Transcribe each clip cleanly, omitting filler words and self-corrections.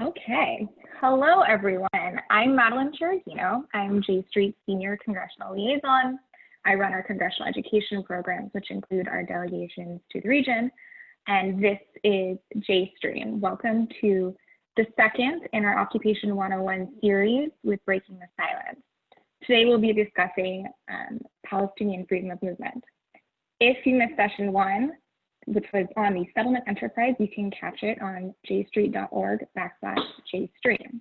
Okay. Hello, everyone. I'm Madeline Cheragino. I'm J Street's Senior Congressional Liaison. I run our congressional education programs, which include our delegations to the region. And this is J Stream. Welcome to the second in our Occupation 101 series with Breaking the Silence. Today, we'll be discussing Palestinian freedom of movement. If you missed session one, which was on the settlement enterprise, you can catch it on jstreet.org/jstream.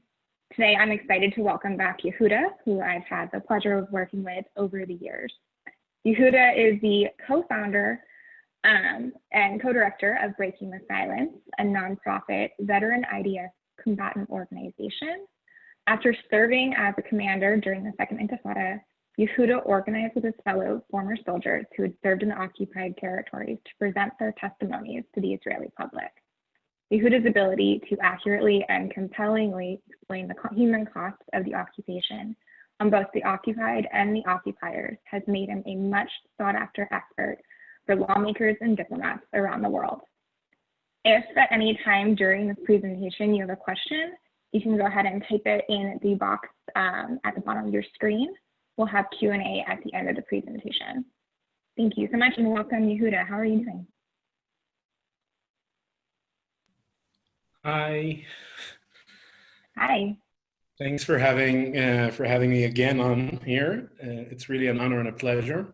Today, I'm excited to welcome back Yehuda, who I've had the pleasure of working with over the years. Yehuda is the co-founder and co-director of Breaking the Silence, a nonprofit veteran IDF combatant organization. After serving as a commander during the Second Intifada, Yehuda organized with his fellow former soldiers who had served in the occupied territories to present their testimonies to the Israeli public. Yehuda's ability to accurately and compellingly explain the human costs of the occupation on both the occupied and the occupiers has made him a much sought-after expert for lawmakers and diplomats around the world. If at any time during this presentation you have a question, you can go ahead and type it in the box at the bottom of your screen. We'll have Q&A at the end of the presentation. Thank you so much and welcome, Yehuda. How are you doing? Hi. Hi. Thanks for having me again on here. It's really an honor and a pleasure.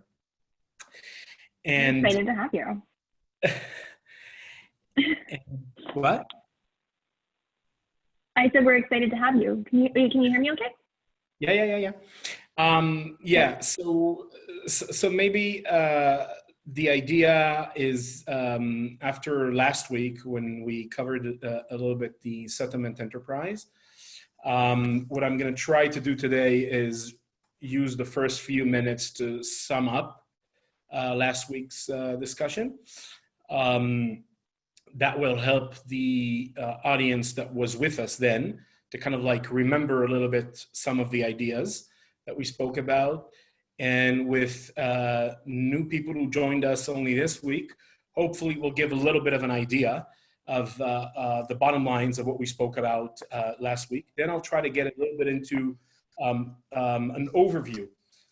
And I'm excited to have you. What? I said we're excited to have you. Can you hear me okay? Yeah. So maybe the idea is after last week when we covered a little bit the settlement enterprise, what I'm going to try to do today is use the first few minutes to sum up last week's discussion. That will help the audience that was with us then to kind of like remember a little bit some of the ideas that we spoke about. And with new people who joined us only this week, hopefully we'll give a little bit of an idea of the bottom lines of what we spoke about last week. Then I'll try to get a little bit into an overview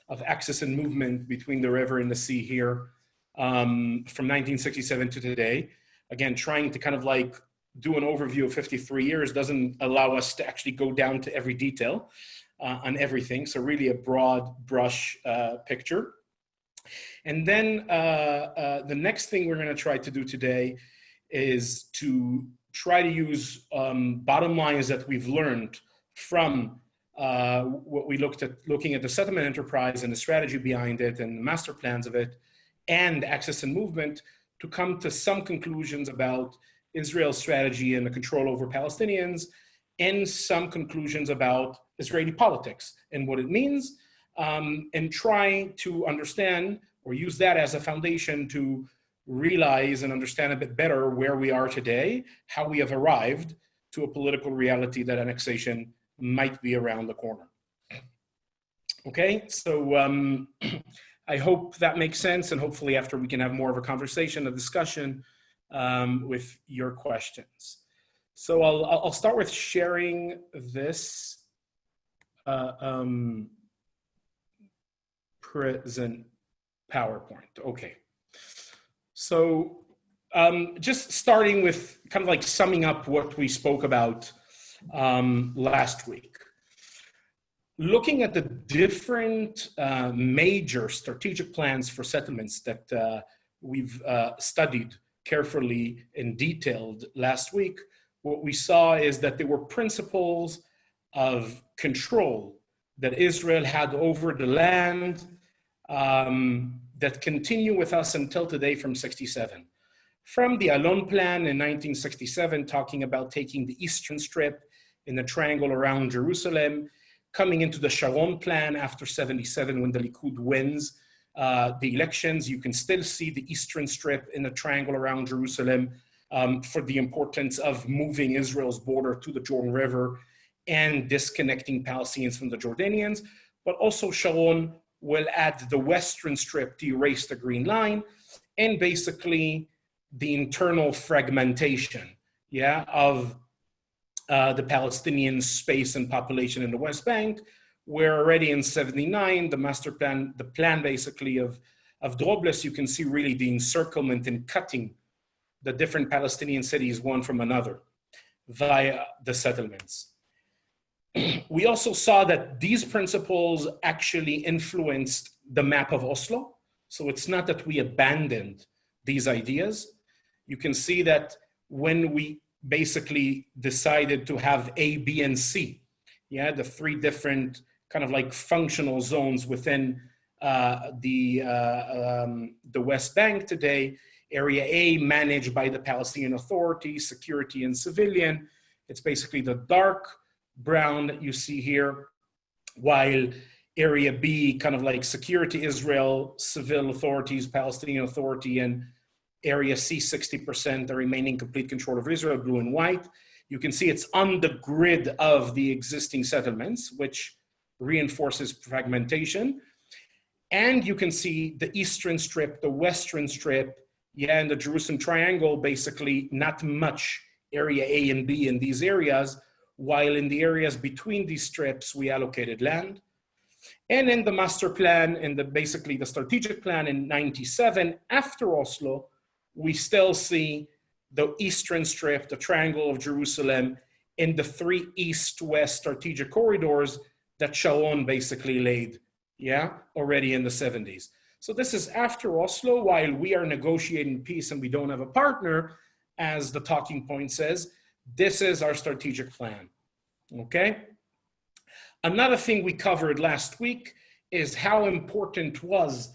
of access and movement between the river and the sea here from 1967 to today. Again, trying to kind of like do an overview of 53 years doesn't allow us to actually go down to every detail on everything. So really a broad brush picture. And then the next thing we're going to try to do today is to try to use bottom lines that we've learned from what we looking at the settlement enterprise and the strategy behind it and the master plans of it and access and movement to come to some conclusions about Israel's strategy and the control over Palestinians, and some conclusions about Israeli politics and what it means, and try to understand or use that as a foundation to realize and understand a bit better where we are today, how we have arrived to a political reality that annexation might be around the corner. Okay, so I hope that makes sense, and hopefully after we can have more of a conversation, a discussion with your questions. So I'll start with sharing this present PowerPoint. Okay. So just starting with kind of like summing up what we spoke about last week. Looking at the different major strategic plans for settlements that we've studied carefully and detailed last week, what we saw is that there were principles of control that Israel had over the land that continue with us until today from 67. From the Alon Plan in 1967, talking about taking the Eastern Strip in the triangle around Jerusalem, coming into the Sharon Plan after 77 when the Likud wins the elections, you can still see the Eastern Strip in the triangle around Jerusalem for the importance of moving Israel's border to the Jordan River and disconnecting Palestinians from the Jordanians. But also Sharon will add the Western Strip to erase the Green Line and basically the internal fragmentation, of the Palestinian space and population in the West Bank, where already in 79, the master plan, the plan basically of Drobless, you can see really the encirclement and cutting the different Palestinian cities one from another via the settlements. We also saw that these principles actually influenced the map of Oslo. So it's not that we abandoned these ideas. You can see that when we basically decided to have A, B, and C, yeah, the three different kind of like functional zones within the West Bank today. Area A managed by the Palestinian Authority, security and civilian. It's basically the dark brown that you see here, while Area B kind of like security Israel, civil authorities, Palestinian Authority, and Area C 60%, the remaining complete control of Israel, blue and white. You can see it's on the grid of the existing settlements, which reinforces fragmentation. And you can see the eastern strip, the western strip, yeah, and the Jerusalem triangle, basically not much area A and B in these areas, while in the areas between these strips, we allocated land. And in the master plan and basically the strategic plan in 97, after Oslo, we still see the eastern strip, the triangle of Jerusalem, in the three east-west strategic corridors that Sharon basically laid, yeah, already in the 70s. So this is after Oslo, while we are negotiating peace and we don't have a partner, as the talking point says, this is our strategic plan, okay? Another thing we covered last week is how important was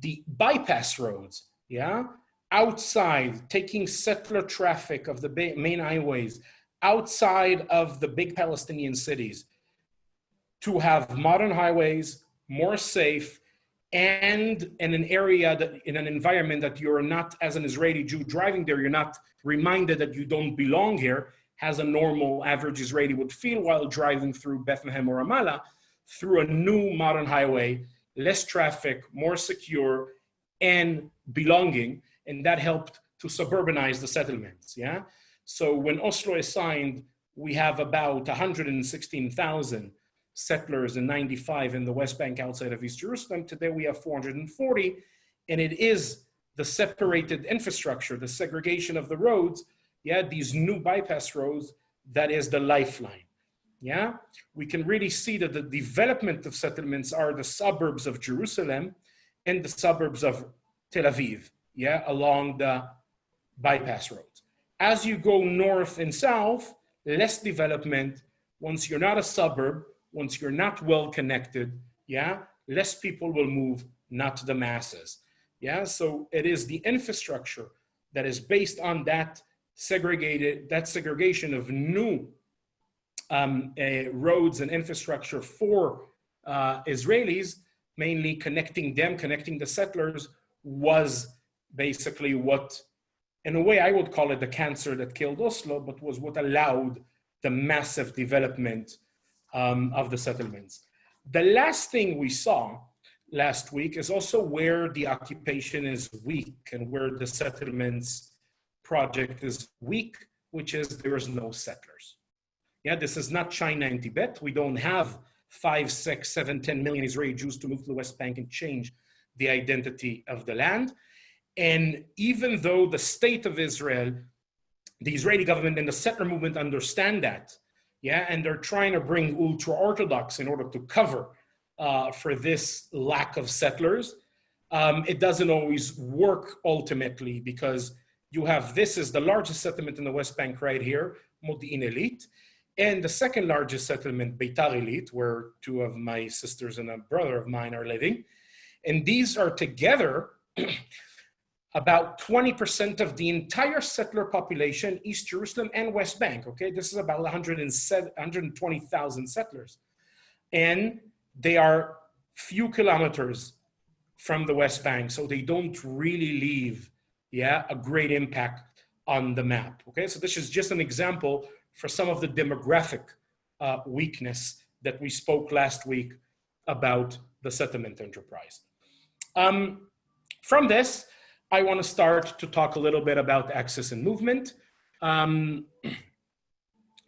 the bypass roads, yeah? Outside, taking settler traffic of the main highways, outside of the big Palestinian cities, to have modern highways, more safe, and in an area that, in an environment that you're not, as an Israeli Jew driving there, you're not reminded that you don't belong here, as a normal average Israeli would feel while driving through Bethlehem or Ramallah, through a new modern highway, less traffic, more secure, and belonging, and that helped to suburbanize the settlements, yeah? So when Oslo is signed, we have about 116,000 settlers in 95 in the West Bank outside of East Jerusalem. Today we have 440, and it is the separated infrastructure, the segregation of the roads, yeah, these new bypass roads, that is the lifeline, yeah? We can really see that the development of settlements are the suburbs of Jerusalem and the suburbs of Tel Aviv, yeah, along the bypass roads. As you go north and south, less development. Once you're not a suburb, once you're not well connected, yeah, less people will move, not the masses. Yeah, so it is the infrastructure that is based on that segregation of new roads and infrastructure for Israelis, mainly connecting them, connecting the settlers, was basically what, in a way, I would call it the cancer that killed Oslo, but was what allowed the massive development of the settlements. The last thing we saw last week is also where the occupation is weak and where the settlements project is weak, which is there is no settlers. Yeah, this is not China and Tibet. We don't have 5, 6, 7, 10 million Israeli Jews to move to the West Bank and change the identity of the land. And even though the state of Israel, the Israeli government and the settler movement understand that, yeah, and they're trying to bring ultra-Orthodox in order to cover for this lack of settlers, it doesn't always work ultimately, because you have, this is the largest settlement in the West Bank right here, Modi'in Elite, and the second largest settlement, Beitar Elite, where 2 of my sisters and a brother of mine are living. And these are together about 20% of the entire settler population, East Jerusalem and West Bank, okay? This is about 120,000 settlers. And they are few kilometers from the West Bank, so they don't really leave, yeah, a great impact on the map, okay? So this is just an example for some of the demographic weakness that we spoke last week about the settlement enterprise. From this, I want to start to talk a little bit about access and movement.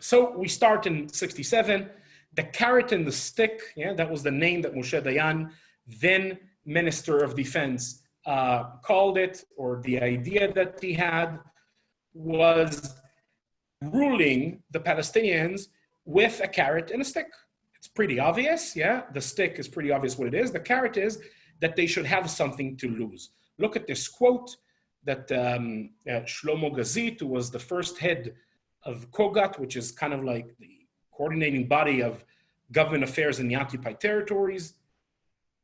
So we start in 67. The carrot and the stick, yeah, that was the name that Moshe Dayan, then Minister of Defense, called it, or the idea that he had was ruling the Palestinians with a carrot and a stick. It's pretty obvious, yeah? The stick is pretty obvious what it is. The carrot is that they should have something to lose. Look at this quote that Shlomo Gazit, who was the first head of Kogat, which is kind of like the coordinating body of government affairs in the occupied territories.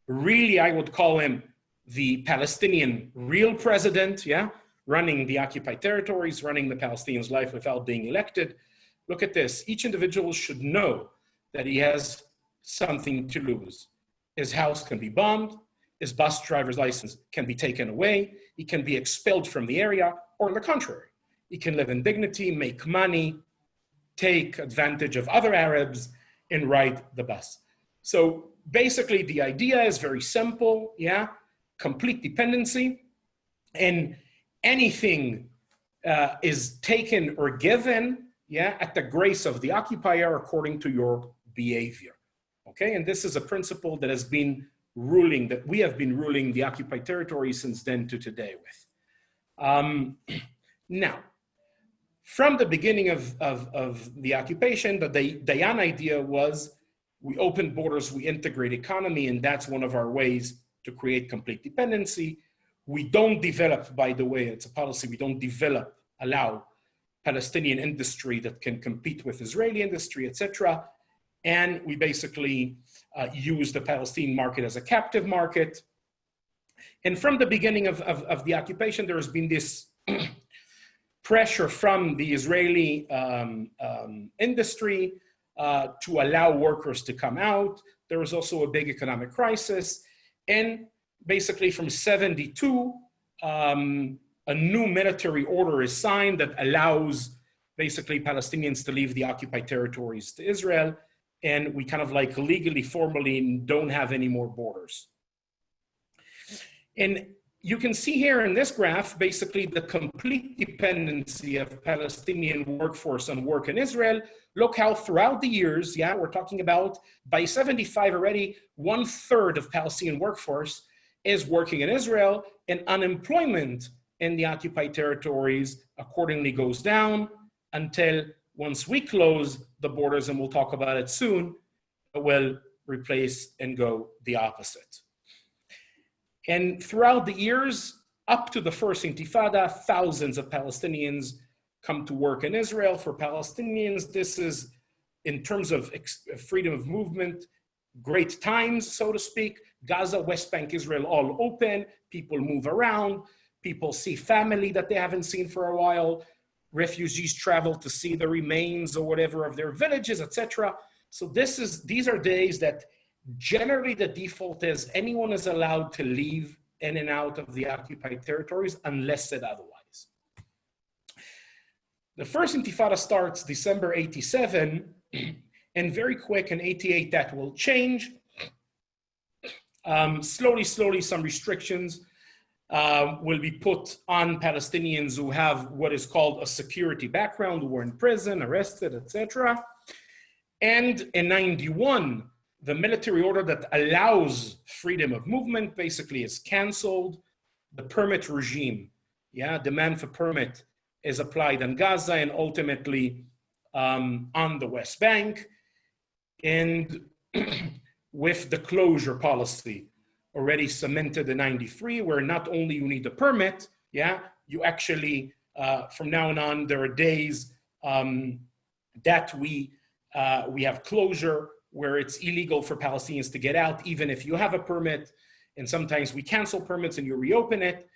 Really, I would call him the Palestinian real president, yeah? Running the occupied territories, running the Palestinians' life without being elected. Look at this. Each individual should know that he has something to lose. His house can be bombed. His bus driver's license can be taken away. He can be expelled from the area, or on the contrary, he can live in dignity, make money, take advantage of other Arabs, and ride the bus. So basically, the idea is very simple, yeah? Complete dependency, and anything is taken or given, yeah, at the grace of the occupier according to your behavior, okay? And this is a principle that has been ruling, that we have been ruling the occupied territory since then to today with. Now, from the beginning of the occupation, the Dayan idea was we open borders, we integrate economy, and that's one of our ways to create complete dependency. We don't develop, by the way, it's a policy, we don't develop, allow Palestinian industry that can compete with Israeli industry, etc. And we basically use the Palestinian market as a captive market. And from the beginning of the occupation, there has been this pressure from the Israeli industry to allow workers to come out. There was also a big economic crisis. And basically from 72, a new military order is signed that allows basically Palestinians to leave the occupied territories to Israel. And we kind of like legally, formally don't have any more borders. And you can see here in this graph, basically the complete dependency of Palestinian workforce on work in Israel. Look how throughout the years, yeah, we're talking about by 75 already, 1/3 of Palestinian workforce is working in Israel, and unemployment in the occupied territories accordingly goes down until once we close the borders, and we'll talk about it soon, it will replace and go the opposite. And throughout the years, up to the first Intifada, thousands of Palestinians come to work in Israel. For Palestinians, this is, in terms of freedom of movement, great times, so to speak. Gaza, West Bank, Israel, all open. People move around. People see family that they haven't seen for a while. Refugees travel to see the remains or whatever of their villages, etc. So these are days that generally the default is anyone is allowed to leave in and out of the occupied territories unless said otherwise. The first Intifada starts December 87, and very quick in 88 that will change. Slowly, some restrictions will be put on Palestinians who have what is called a security background, who were in prison, arrested, etc. And in 91, the military order that allows freedom of movement basically is canceled. The permit regime, yeah, demand for permit is applied on Gaza and ultimately on the West Bank. And with the closure policy already cemented in 93, where not only you need the permit, yeah, you actually, from now on, there are days that we have closure where it's illegal for Palestinians to get out, even if you have a permit, and sometimes we cancel permits and you reopen it.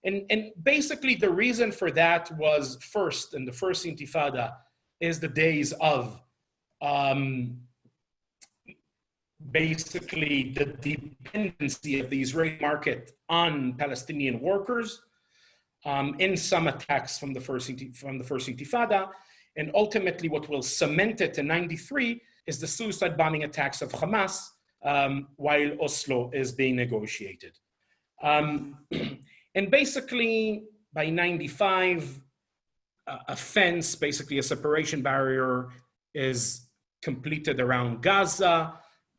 And basically the reason for that was first, in the first Intifada, is the days of basically the dependency of the Israeli market on Palestinian workers in some attacks from the first Intifada. And ultimately what will cement it in 93 is the suicide bombing attacks of Hamas while Oslo is being negotiated. And basically by 95, a fence, basically a separation barrier, is completed around Gaza.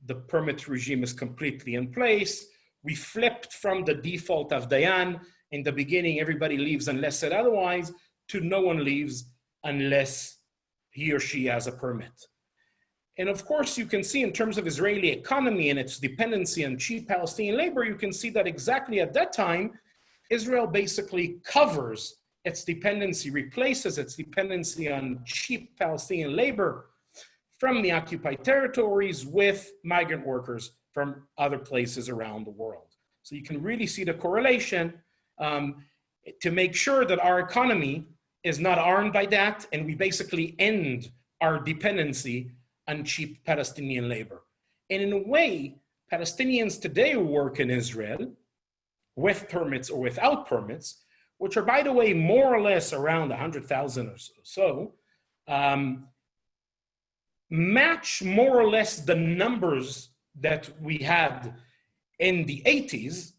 The permit regime is completely in place. We flipped from the default of Dayan. In the beginning, everybody leaves unless said otherwise, to no one leaves unless he or she has a permit. And of course, you can see in terms of Israeli economy and its dependency on cheap Palestinian labor, you can see that exactly at that time, Israel basically covers its dependency, replaces its dependency on cheap Palestinian labor from the occupied territories with migrant workers from other places around the world. So you can really see the correlation to make sure that our economy is not harmed by that, and we basically end our dependency on cheap Palestinian labor. And in a way, Palestinians today who work in Israel with permits or without permits, which are, by the way, more or less around 100,000 or so, match more or less the numbers that we had in the 80s,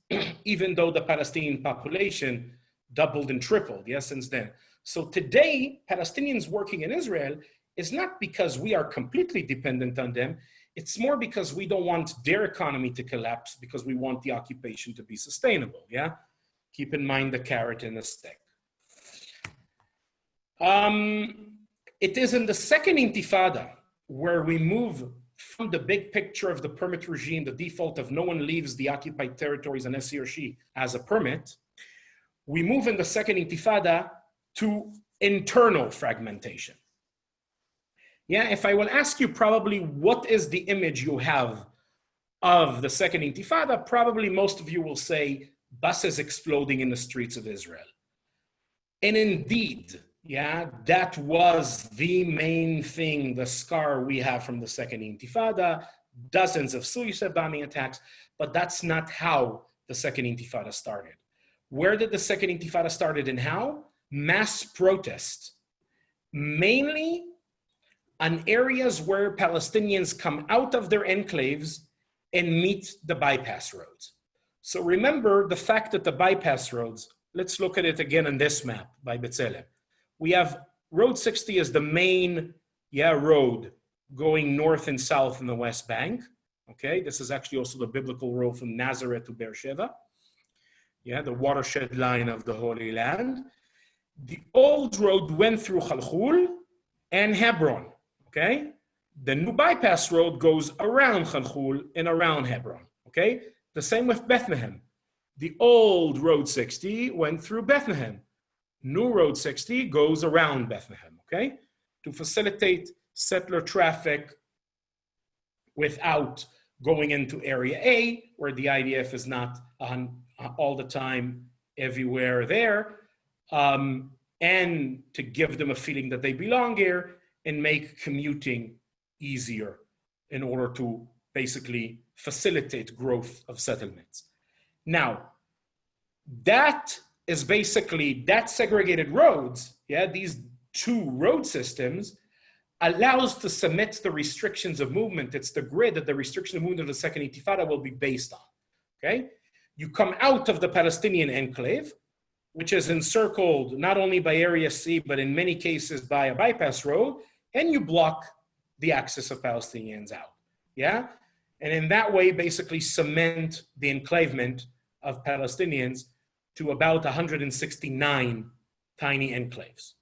even though the Palestinian population doubled and tripled, since then. So today, Palestinians working in Israel is not because we are completely dependent on them, it's more because we don't want their economy to collapse, because we want the occupation to be sustainable, Keep in mind the carrot and the stick. It is in the second intifada where we move from the big picture of the permit regime, the default of no one leaves the occupied territories unless he or she has a permit. We move in the second intifada to internal fragmentation. If I will ask you probably what is the image you have of the second intifada, probably most of you will say buses exploding in the streets of Israel. And indeed, that was the main thing, the scar we have from the second intifada, dozens of suicide bombing attacks, but that's not how the second intifada started. Where did the second intifada started and how? Mass protest, mainly on areas where Palestinians come out of their enclaves and meet the bypass roads. So remember the fact that the bypass roads, let's look at it again on this map by B'Tselem. We have Road 60 as the main road going north and south in the West Bank. Okay, this is actually also the biblical road from Nazareth to Beersheba. The watershed line of the Holy Land. The old road went through Khalkhul and Hebron. Okay, the new bypass road goes around Khalkhul and around Hebron. Okay, the same with Bethlehem. The old Road 60 went through Bethlehem. New Road 60 goes around Bethlehem, okay? To facilitate settler traffic without going into Area A, where the IDF is not all the time everywhere there, and to give them a feeling that they belong here and make commuting easier in order to basically facilitate growth of settlements. Now, that is basically, that segregated roads, these two road systems, allows to cement the restrictions of movement. It's the grid that the restriction of movement of the second intifada will be based on, okay? You come out of the Palestinian enclave, which is encircled not only by Area C, but in many cases by a bypass road, and you block the access of Palestinians out, And in that way, basically cement the enclavement of Palestinians to about 169 tiny enclaves.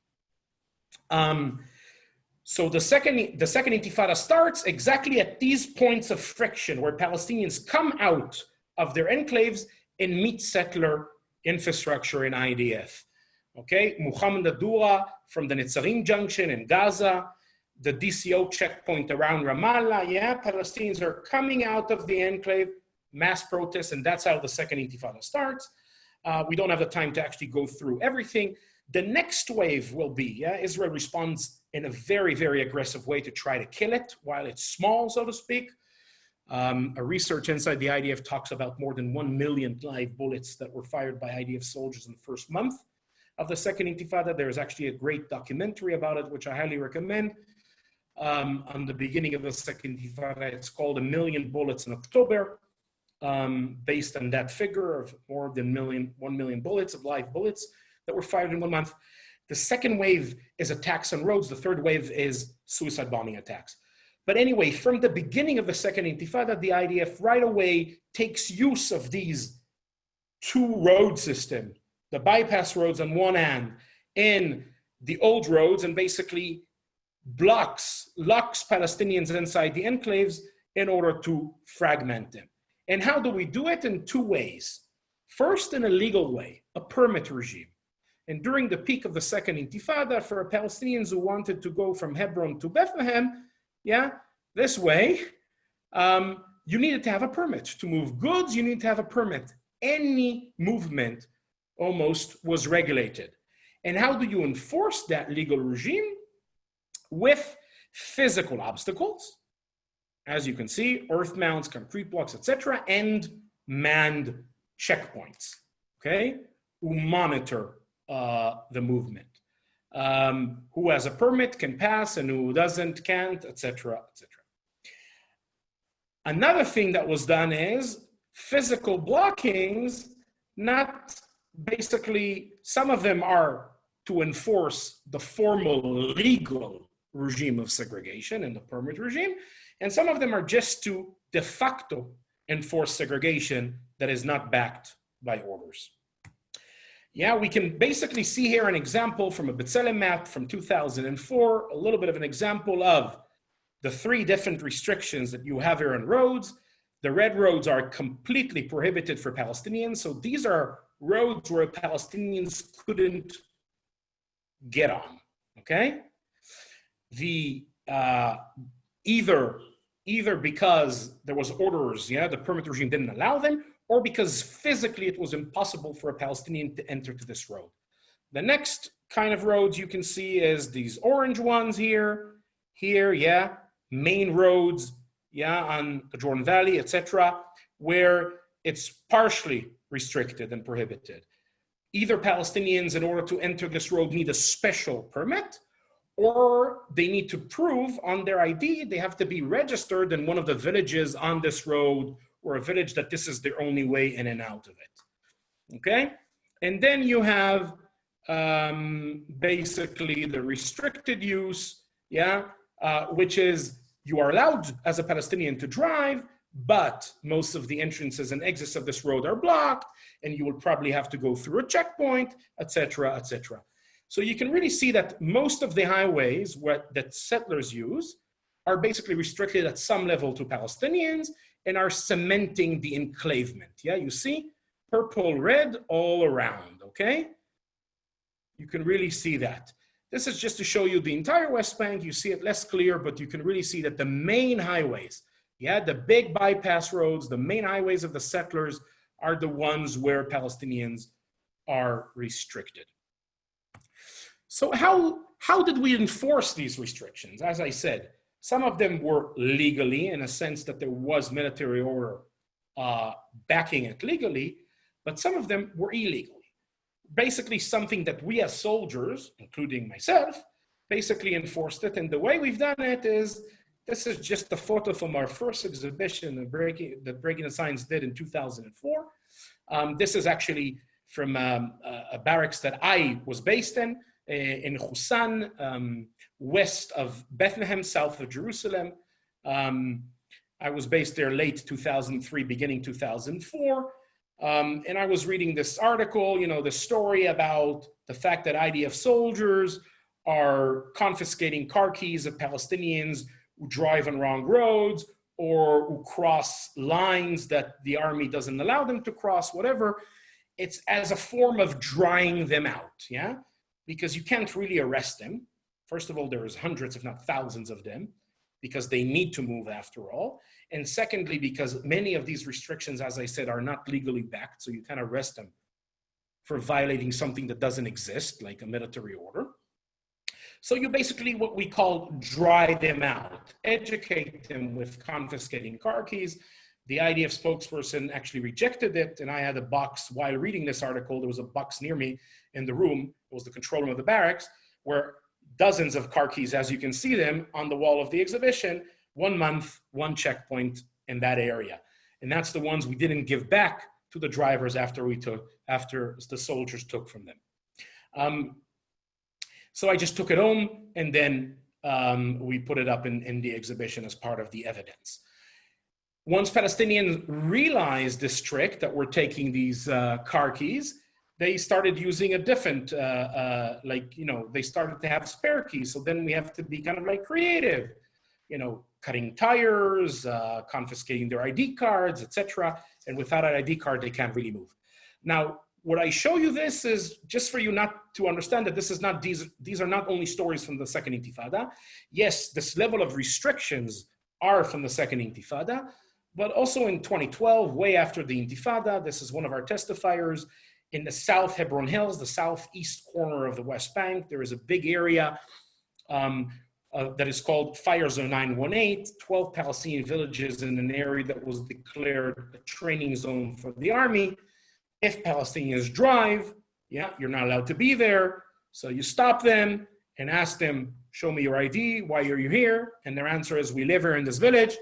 So the second intifada starts exactly at these points of friction where Palestinians come out of their enclaves and meet settler infrastructure in IDF. Okay, Muhammad Adura from the Netzarim Junction in Gaza, the DCO checkpoint around Ramallah, Palestinians are coming out of the enclave, mass protests, and that's how the second intifada starts. We don't have the time to actually go through everything. The next wave will be, Israel responds in a very, very aggressive way to try to kill it while it's small, so to speak. A research inside the IDF talks about more than 1 million live bullets that were fired by IDF soldiers in the first month of the second intifada. There's actually a great documentary about it, which I highly recommend. On the beginning of the second intifada, it's called 1 Million Bullets in October, based on that figure of more than 1 million bullets of live bullets that were fired in 1 month. The second wave is attacks on roads. The third wave is suicide bombing attacks. But anyway, from the beginning of the Second Intifada, the IDF right away takes use of these two road systems, the bypass roads on one hand and the old roads, and basically locks Palestinians inside the enclaves in order to fragment them. And how do we do it? In two ways. First, in a legal way, a permit regime. And during the peak of the Second Intifada, for Palestinians who wanted to go from Hebron to Bethlehem, this way, you needed to have a permit. To move goods, you need to have a permit. Any movement almost was regulated. And how do you enforce that legal regime? With physical obstacles, as you can see, earth mounts, concrete blocks, etc., and manned checkpoints, okay, who monitor the movement. Who has a permit can pass, and who doesn't can't, etc., etc. Another thing that was done is physical blockings, not basically, some of them are to enforce the formal legal regime of segregation and the permit regime, and some of them are just to de facto enforce segregation that is not backed by orders. We can basically see here an example from a B'Tselem map from 2004, a little bit of an example of the three different restrictions that you have here on roads. The red roads are completely prohibited for Palestinians. So these are roads where Palestinians couldn't get on, okay? Either because there was orders, the permit regime didn't allow them, or because physically it was impossible for a Palestinian to enter to this road. The next kind of roads you can see is these orange ones here, main roads, on the Jordan Valley, etc., where it's partially restricted and prohibited. Either Palestinians, in order to enter this road, need a special permit, or they need to prove on their ID, they have to be registered in one of the villages on this road, or a village that this is their only way in and out of it, okay? And then you have basically the restricted use, which is you are allowed as a Palestinian to drive, but most of the entrances and exits of this road are blocked, and you will probably have to go through a checkpoint, etc., etc. So you can really see that most of the highways that settlers use are basically restricted at some level to Palestinians and are cementing the enclavement. You see purple, red all around, okay? You can really see that. This is just to show you the entire West Bank. You see it less clear, but you can really see that the main highways, the big bypass roads, the main highways of the settlers are the ones where Palestinians are restricted. So how did we enforce these restrictions? As I said, some of them were legally, in a sense that there was military order backing it legally, but some of them were illegally. Basically something that we as soldiers, including myself, basically enforced it. And the way we've done it is, this is just a photo from our first exhibition that Breaking the Science did in 2004. This is actually from a barracks that I was based in Husan, west of Bethlehem, south of Jerusalem. I was based there late 2003, beginning 2004. And I was reading this article, the story about the fact that IDF soldiers are confiscating car keys of Palestinians who drive on wrong roads or who cross lines that the army doesn't allow them to cross, whatever. It's as a form of drying them out, because you can't really arrest them. First of all, there's hundreds, if not thousands of them, because they need to move after all. And secondly, because many of these restrictions, as I said, are not legally backed, so you can't arrest them for violating something that doesn't exist, like a military order. So you basically, what we call, dry them out, educate them with confiscating car keys. The IDF spokesperson actually rejected it, and I had a box, while reading this article, there was a box near me in the room, it was the control room of the barracks, where dozens of car keys, as you can see them on the wall of the exhibition, 1 month, one checkpoint in that area. And that's the ones we didn't give back to the drivers after the soldiers took from them. So I just took it home, and then we put it up in the exhibition as part of the evidence. Once Palestinians realized this trick that we're taking these car keys, they started using a different, they started to have spare keys. So then we have to be kind of like creative, cutting tires, confiscating their ID cards, etc. And without an ID card, they can't really move. Now, what I show you this is just for you not to understand that this is not, these are not only stories from the Second Intifada. Yes, this level of restrictions are from the Second Intifada, but also in 2012, way after the Intifada, this is one of our testifiers in the South Hebron Hills, the southeast corner of the West Bank. There is a big area that is called Fire Zone 918, 12 Palestinian villages in an area that was declared a training zone for the army. If Palestinians drive, you're not allowed to be there. So you stop them and ask them, show me your ID, why are you here? And their answer is, we live here in this village.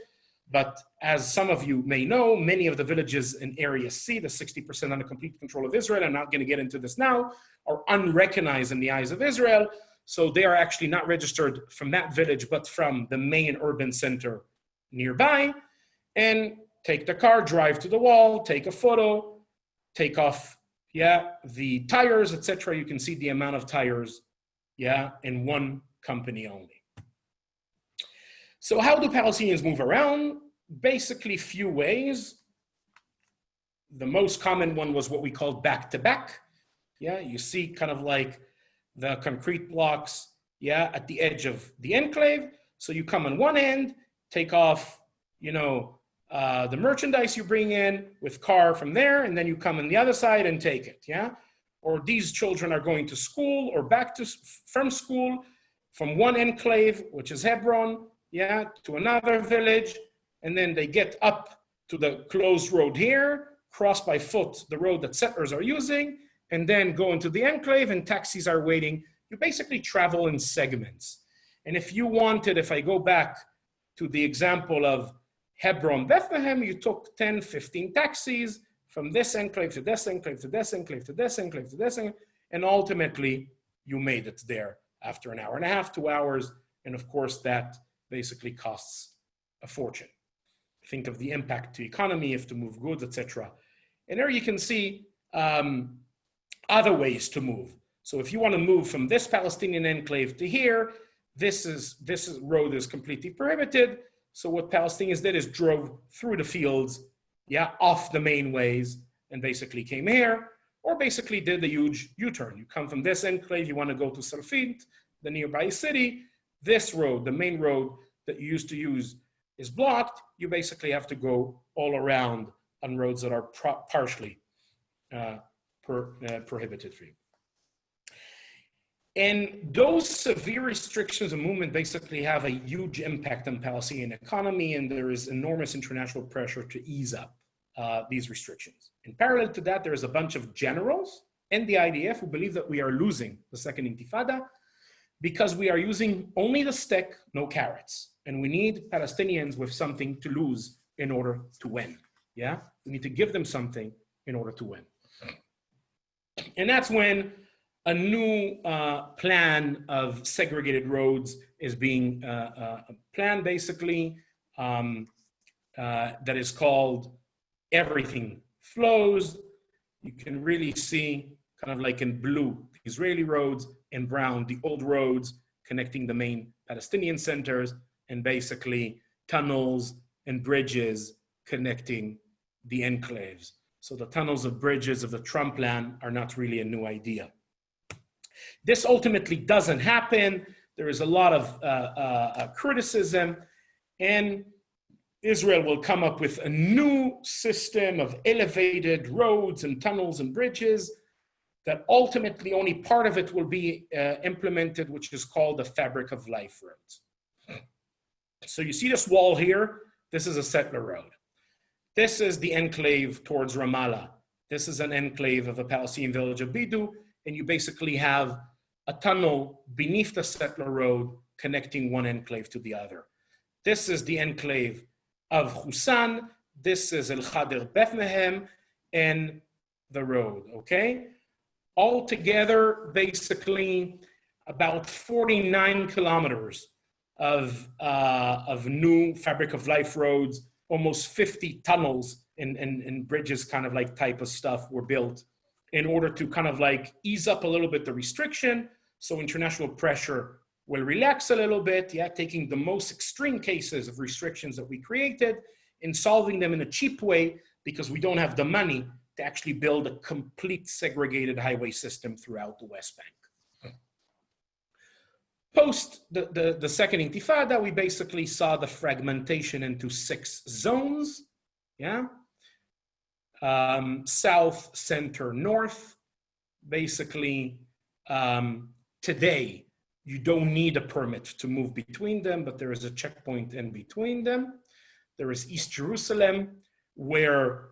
But as some of you may know, many of the villages in Area C, the 60% under complete control of Israel, I'm not going to get into this now, are unrecognized in the eyes of Israel. So they are actually not registered from that village, but from the main urban center nearby. And take the car, drive to the wall, take a photo, take off, the tires, etc. You can see the amount of tires, in one company only. So how do Palestinians move around? Basically, few ways. The most common one was what we called back-to-back. You see kind of like the concrete blocks, at the edge of the enclave. So you come on one end, take off, the merchandise you bring in with car from there, and then you come on the other side and take it, Or these children are going to school or back from school from one enclave, which is Hebron, to another village, and then they get up to the closed road here, cross by foot the road that settlers are using, and then go into the enclave and taxis are waiting. You basically travel in segments. And if you wanted, if I go back to the example of Hebron, Bethlehem, you took 10, 15 taxis from this enclave to this enclave to this enclave to this enclave to this enclave, and ultimately you made it there after an hour and a half, 2 hours, and of course that basically costs a fortune. Think of the impact to economy, if to move goods, etc. And there you can see other ways to move. So if you want to move from this Palestinian enclave to here, this road is completely prohibited. So what Palestinians did is drove through the fields, off the main ways, and basically came here, or basically did a huge U-turn. You come from this enclave, you want to go to Salfit, the nearby city. This road, the main road that you used to use, is blocked. You basically have to go all around on roads that are partially prohibited for you. And those severe restrictions of movement basically have a huge impact on Palestinian economy, and there is enormous international pressure to ease up these restrictions. In parallel to that, there is a bunch of generals and the IDF who believe that we are losing the Second Intifada because we are using only the stick, no carrots. And we need Palestinians with something to lose in order to win. We need to give them something in order to win. And that's when a new plan of segregated roads is being planned, basically, that is called Everything Flows. You can really see, kind of like in blue, the Israeli roads, in brown, the old roads connecting the main Palestinian centers, and basically tunnels and bridges connecting the enclaves. So the tunnels of bridges of the Trump plan are not really a new idea. This ultimately doesn't happen. There is a lot of criticism, and Israel will come up with a new system of elevated roads and tunnels and bridges that ultimately only part of it will be implemented, which is called the Fabric of Life roads. So you see this wall here, this is a settler road. This is the enclave towards Ramallah. This is an enclave of a Palestinian village of Bidu, and you basically have a tunnel beneath the settler road connecting one enclave to the other. This is the enclave of Husan. This is El Khader Bethlehem and the road, okay? All together, basically, about 49 kilometers of new fabric of life roads, almost 50 tunnels and bridges kind of like type of stuff were built in order to kind of like ease up a little bit the restriction, so international pressure will relax a little bit, yeah, taking the most extreme cases of restrictions that we created and solving them in a cheap way because we don't have the money to actually build a complete segregated highway system throughout the West Bank. Post the second intifada, we basically saw the fragmentation into 6 zones, yeah? South, center, north. Basically, today, you don't need a permit to move between them, but there is a checkpoint in between them. There is East Jerusalem, where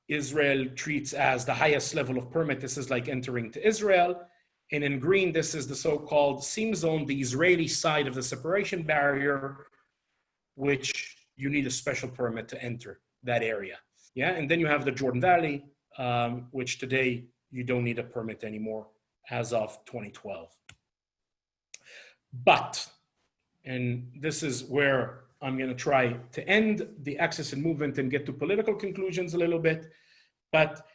Israel treats as the highest level of permit. This is like entering to Israel. And in green, this is the so-called seam zone, the Israeli side of the separation barrier, which you need a special permit to enter that area. Yeah, and then you have the Jordan Valley, which today you don't need a permit anymore as of 2012. But, and this is where I'm going to try to end the access and movement and get to political conclusions a little bit. But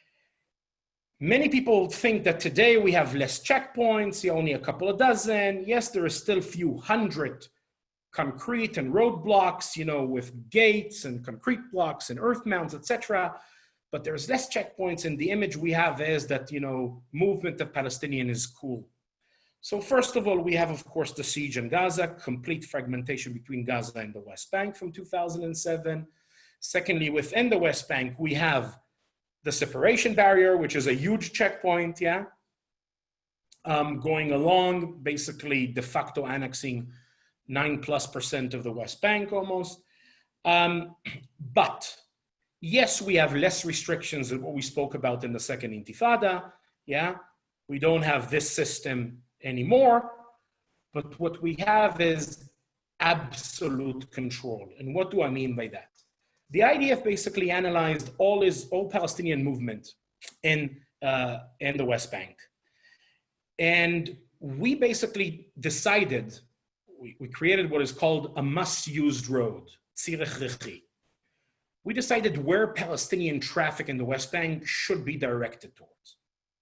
many people think that today we have less checkpoints, only a couple of dozen. Yes, there are still a few hundred concrete and roadblocks, you know, with gates and concrete blocks and earth mounds, etc. But there's less checkpoints, and the image we have is that, you know, movement of Palestinian is cool. So first of all, we have, of course, the siege in Gaza, complete fragmentation between Gaza and the West Bank from 2007. Secondly, within the West Bank, we have the separation barrier, which is a huge checkpoint, yeah, going along, basically de facto annexing 9+% of the West Bank almost. But yes, we have less restrictions than what we spoke about in the second intifada, yeah. We don't have this system anymore, but what we have is absolute control. And what do I mean by that? The IDF basically analyzed all Palestinian movement in the West Bank. And we basically decided, we created what is called a must-used road, Tzirech Rechi. We decided where Palestinian traffic in the West Bank should be directed towards.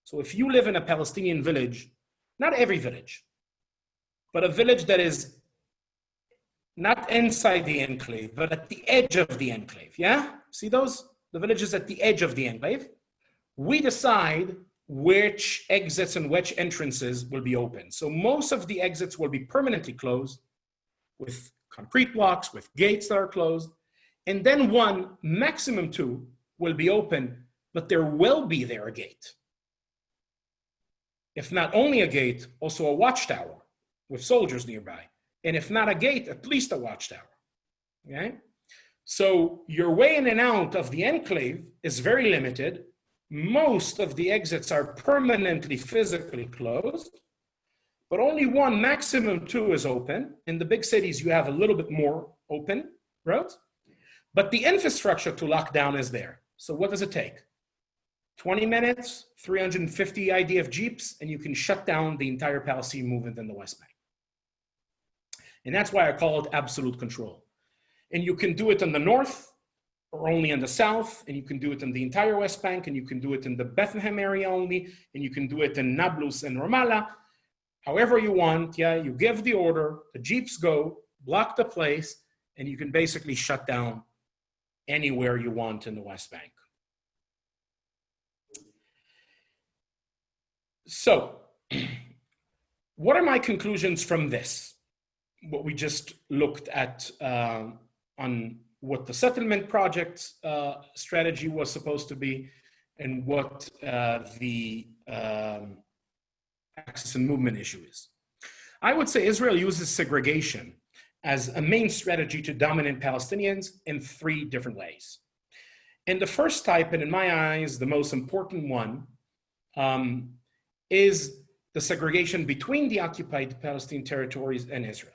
So if you live in a Palestinian village, not every village, but a village that is not inside the enclave, but at the edge of the enclave, yeah? See those? The villages at the edge of the enclave. We decide which exits and which entrances will be open. So most of the exits will be permanently closed with concrete blocks, with gates that are closed. And then 1, maximum 2, will be open, but there will be there a gate. If not only a gate, also a watchtower with soldiers nearby. And if not a gate, at least a watchtower, okay? So your way in and out of the enclave is very limited. Most of the exits are permanently physically closed, but only 1, maximum 2 is open. In the big cities, you have a little bit more open roads, but the infrastructure to lock down is there. So what does it take? 20 minutes, 350 IDF jeeps, and you can shut down the entire Palestinian movement in the West Bank. And that's why I call it absolute control. And you can do it in the north or only in the south, and you can do it in the entire West Bank, and you can do it in the Bethlehem area only, and you can do it in Nablus and Ramallah. However you want, yeah, you give the order, the jeeps go, block the place, and you can basically shut down anywhere you want in the West Bank. So, what are my conclusions from this? What we just looked at on what the settlement project strategy was supposed to be, and what the access and movement issue is. I would say Israel uses segregation as a main strategy to dominate Palestinians in 3 different ways. And the first type, and in my eyes, the most important one, is the segregation between the occupied Palestinian territories and Israel.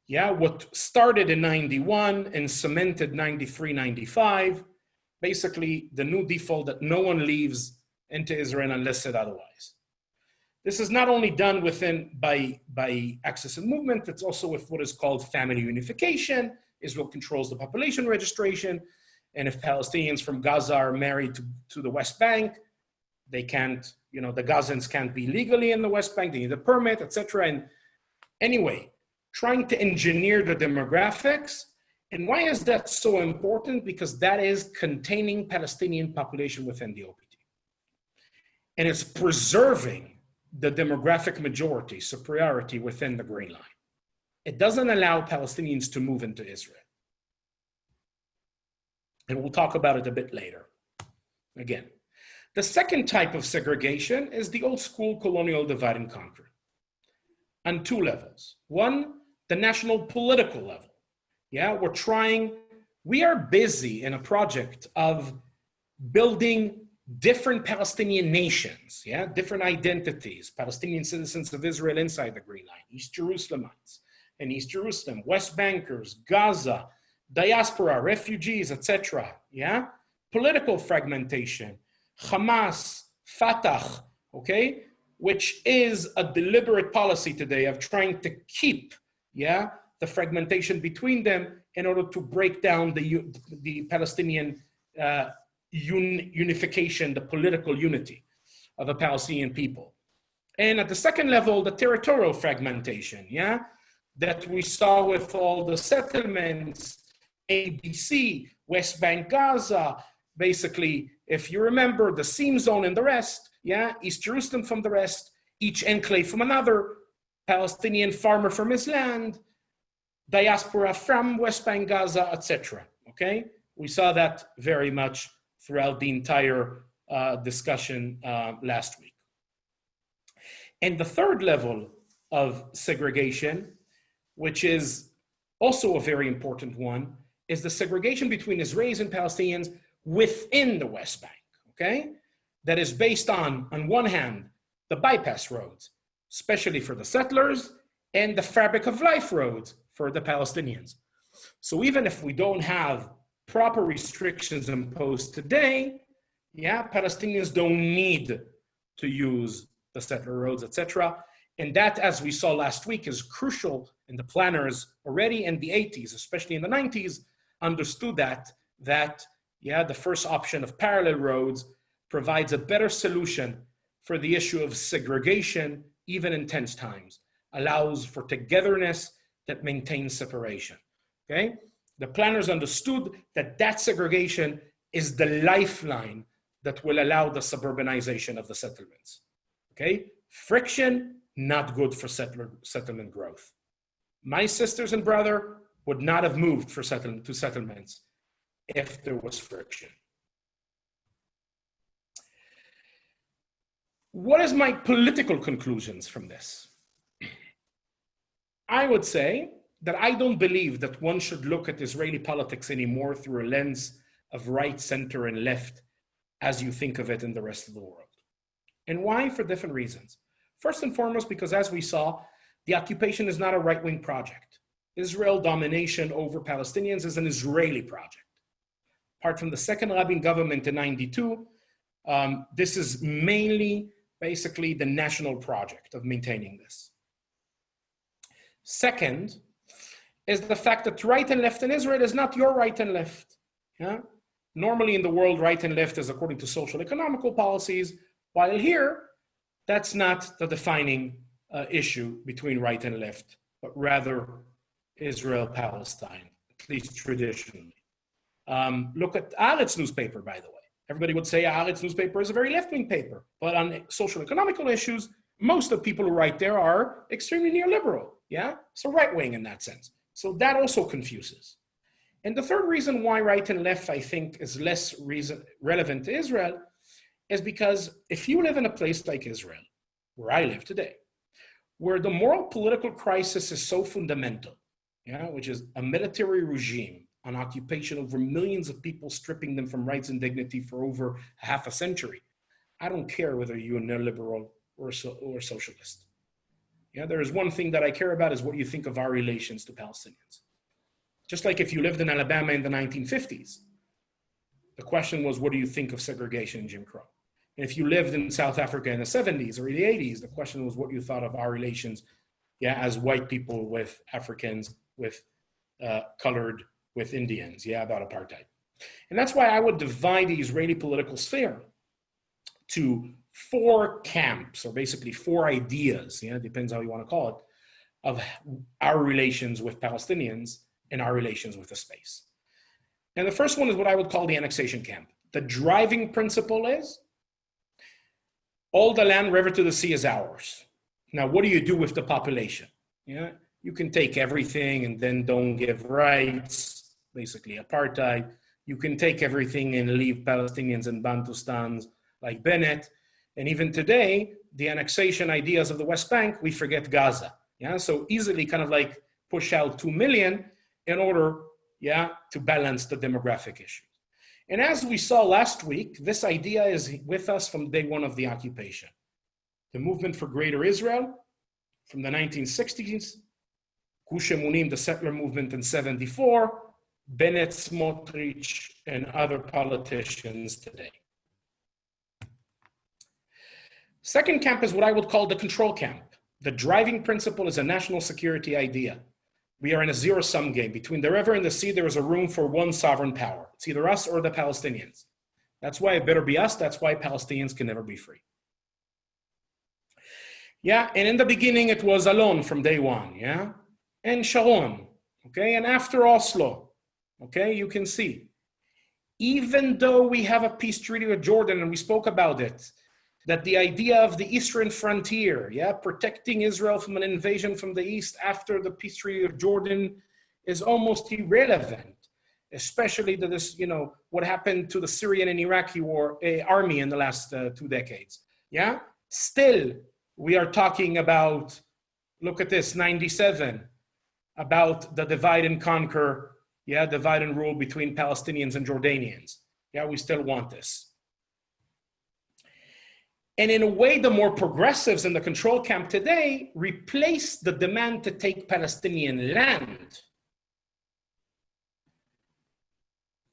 Yeah, what started in 91 and cemented 93, 95, basically the new default that no one leaves into Israel unless said otherwise. This is not only done by access and movement, it's also with what is called family unification. Israel controls the population registration. And if Palestinians from Gaza are married to the West Bank, they can't, the Gazans can't be legally in the West Bank, they need a permit, etc. And anyway, trying to engineer the demographics. And why is that so important? Because that is containing Palestinian population within the OPT. And it's preserving the demographic majority, superiority within the Green Line. It doesn't allow Palestinians to move into Israel. And we'll talk about it a bit later. Again, the second type of segregation is the old school colonial divide and conquer on two levels. One, the national political level. Yeah, we are busy in a project of building different Palestinian nations, yeah, different identities, Palestinian citizens of Israel inside the Green Line, East Jerusalemites in East Jerusalem, West Bankers, Gaza, diaspora, refugees, etc. Yeah, political fragmentation, Hamas, Fatah, okay, which is a deliberate policy today of trying to keep, yeah, the fragmentation between them in order to break down the Palestinian unification, the political unity of the Palestinian people. And at the second level, the territorial fragmentation, yeah, that we saw with all the settlements, ABC, West Bank, Gaza, basically, if you remember, the seam zone and the rest, yeah, East Jerusalem from the rest, each enclave from another, Palestinian farmer from his land, diaspora from West Bank, Gaza, etc. Okay, we saw that very much throughout the entire discussion last week. And the third level of segregation, which is also a very important one, is the segregation between Israelis and Palestinians within the West Bank, okay? That is based on one hand, the bypass roads, especially for the settlers, and the fabric of life roads for the Palestinians. So even if we don't have proper restrictions imposed today, yeah, Palestinians don't need to use the settler roads, etc. And that, as we saw last week, is crucial. And the planners already in the 80s, especially in the 90s, understood that yeah, the first option of parallel roads provides a better solution for the issue of segregation, even in tense times, allows for togetherness that maintains separation, okay? The planners understood that segregation is the lifeline that will allow the suburbanization of the settlements, okay? Friction, not good for settlement growth. My sisters and brother would not have moved to settlements if there was friction. What is my political conclusions from this? I would say that I don't believe that one should look at Israeli politics anymore through a lens of right, center, and left as you think of it in the rest of the world. And why? For different reasons. First and foremost, because as we saw, the occupation is not a right-wing project. Israel domination over Palestinians is an Israeli project. Apart from the second Rabin government in '92, this is mainly basically the national project of maintaining this. Second is the fact that right and left in Israel is not your right and left. Yeah? Normally in the world, right and left is according to social economical policies, while here, that's not the defining issue between right and left, but rather Israel-Palestine, at least traditionally. Look at Haaretz newspaper, by the way. Everybody would say Haaretz newspaper is a very left-wing paper, but on social economical issues, most of the people who write there are extremely neoliberal, yeah? So right-wing in that sense. So that also confuses. And the third reason why right and left, I think, is less relevant to Israel is because if you live in a place like Israel, where I live today, where the moral political crisis is so fundamental, yeah, which is a military regime, an occupation over millions of people, stripping them from rights and dignity for over half a century. I don't care whether you're a neoliberal or socialist. Yeah, there is one thing that I care about is what you think of our relations to Palestinians. Just like if you lived in Alabama in the 1950s, the question was, what do you think of segregation and Jim Crow? And if you lived in South Africa in the 70s or the 80s, the question was what you thought of our relations, as white people with Africans, with colored, with Indians, about apartheid. And that's why I would divide the Israeli political sphere to 4 camps, or basically 4 ideas, depends how you want to call it, of our relations with Palestinians and our relations with the space. And the first one is what I would call the annexation camp. The driving principle is all the land, river to the sea is ours. Now, what do you do with the population? You can take everything and then don't give rights, basically apartheid. You can take everything and leave Palestinians and Bantustans like Bennett. And even today, the annexation ideas of the West Bank, we forget Gaza. So easily kind of like push out 2 million in order, to balance the demographic issues. And as we saw last week, this idea is with us from day one of the occupation. The movement for Greater Israel from the 1960s, Gush Emunim, the settler movement in 74, Bennett, Smotrich, and other politicians today. Second camp is what I would call the control camp. The driving principle is a national security idea. We are in a zero-sum game. Between the river and the sea, there is a room for one sovereign power. It's either us or the Palestinians. That's why it better be us. That's why Palestinians can never be free. And in the beginning, it was Alon from day one, and Sharon, and after Oslo, you can see. Even though we have a peace treaty with Jordan, and we spoke about it, that the idea of the eastern frontier, protecting Israel from an invasion from the east after the peace treaty of Jordan is almost irrelevant, especially to this, what happened to the Syrian and Iraqi army in the last 2 decades. Still, we are talking about, look at this, 97, about the divide and conquer, divide and rule between Palestinians and Jordanians. We still want this. And in a way, the more progressives in the control camp today replace the demand to take Palestinian land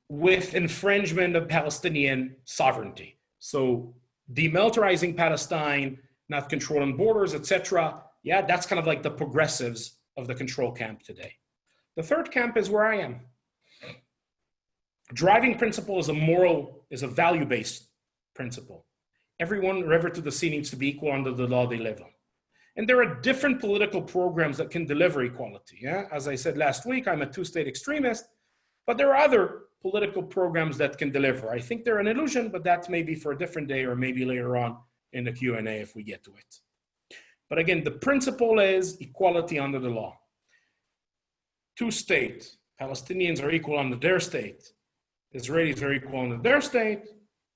with infringement of Palestinian sovereignty. So demilitarizing Palestine, not controlling borders, etc. That's kind of like the progressives of the control camp today. The third camp is where I am. Driving principle is a value-based principle. Everyone, river to the sea, needs to be equal under the law they live on. And there are different political programs that can deliver equality. As I said last week, I'm a 2-state extremist, but there are other political programs that can deliver. I think they're an illusion, but that's maybe for a different day or maybe later on in the Q&A if we get to it. But again, the principle is equality under the law. 2-state, Palestinians are equal under their state. Israelis are equal under their state.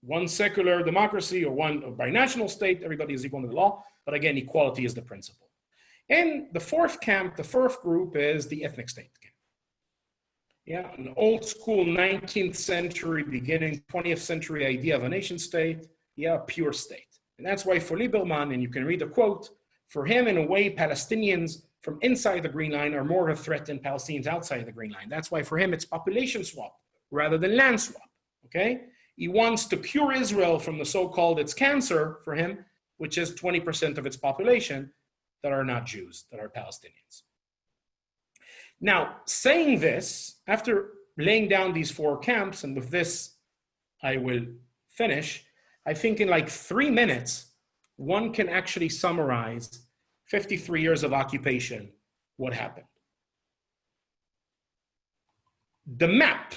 One secular democracy or one binational state, everybody is equal to the law. But again, equality is the principle. And the fourth camp, the fourth group is the ethnic state camp. An old school 19th century, beginning 20th century idea of a nation state, pure state. And that's why for Lieberman, and you can read the quote, for him, in a way, Palestinians from inside the Green Line are more of a threat than Palestinians outside the Green Line. That's why for him, it's population swap rather than land swap, He wants to cure Israel from the so-called its cancer for him, which is 20% of its population that are not Jews, that are Palestinians. Now, saying this, after laying down these 4 camps, and with this I will finish, I think in like 3 minutes, one can actually summarize 53 years of occupation, what happened. The map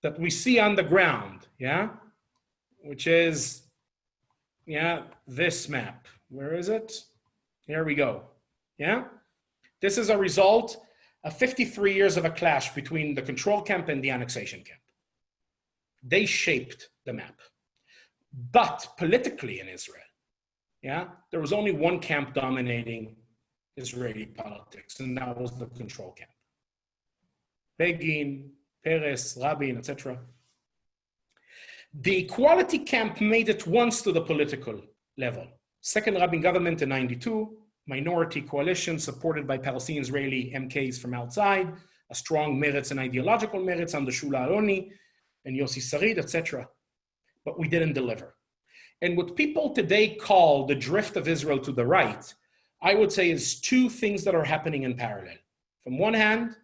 that we see on the ground, which is, this map. Where is it? Here we go. This is a result of 53 years of a clash between the control camp and the annexation camp. They shaped the map. But politically in Israel, there was only one camp dominating Israeli politics, and that was the control camp. Begin, Peres, Rabin, etc. The equality camp made it once to the political level. Second Rabin government in 92, minority coalition supported by Palestinian Israeli MKs from outside, a strong merits and ideological merits under Shula Aloni and Yossi Sarid, etc. But we didn't deliver. And what people today call the drift of Israel to the right, I would say is two things that are happening in parallel. From one hand,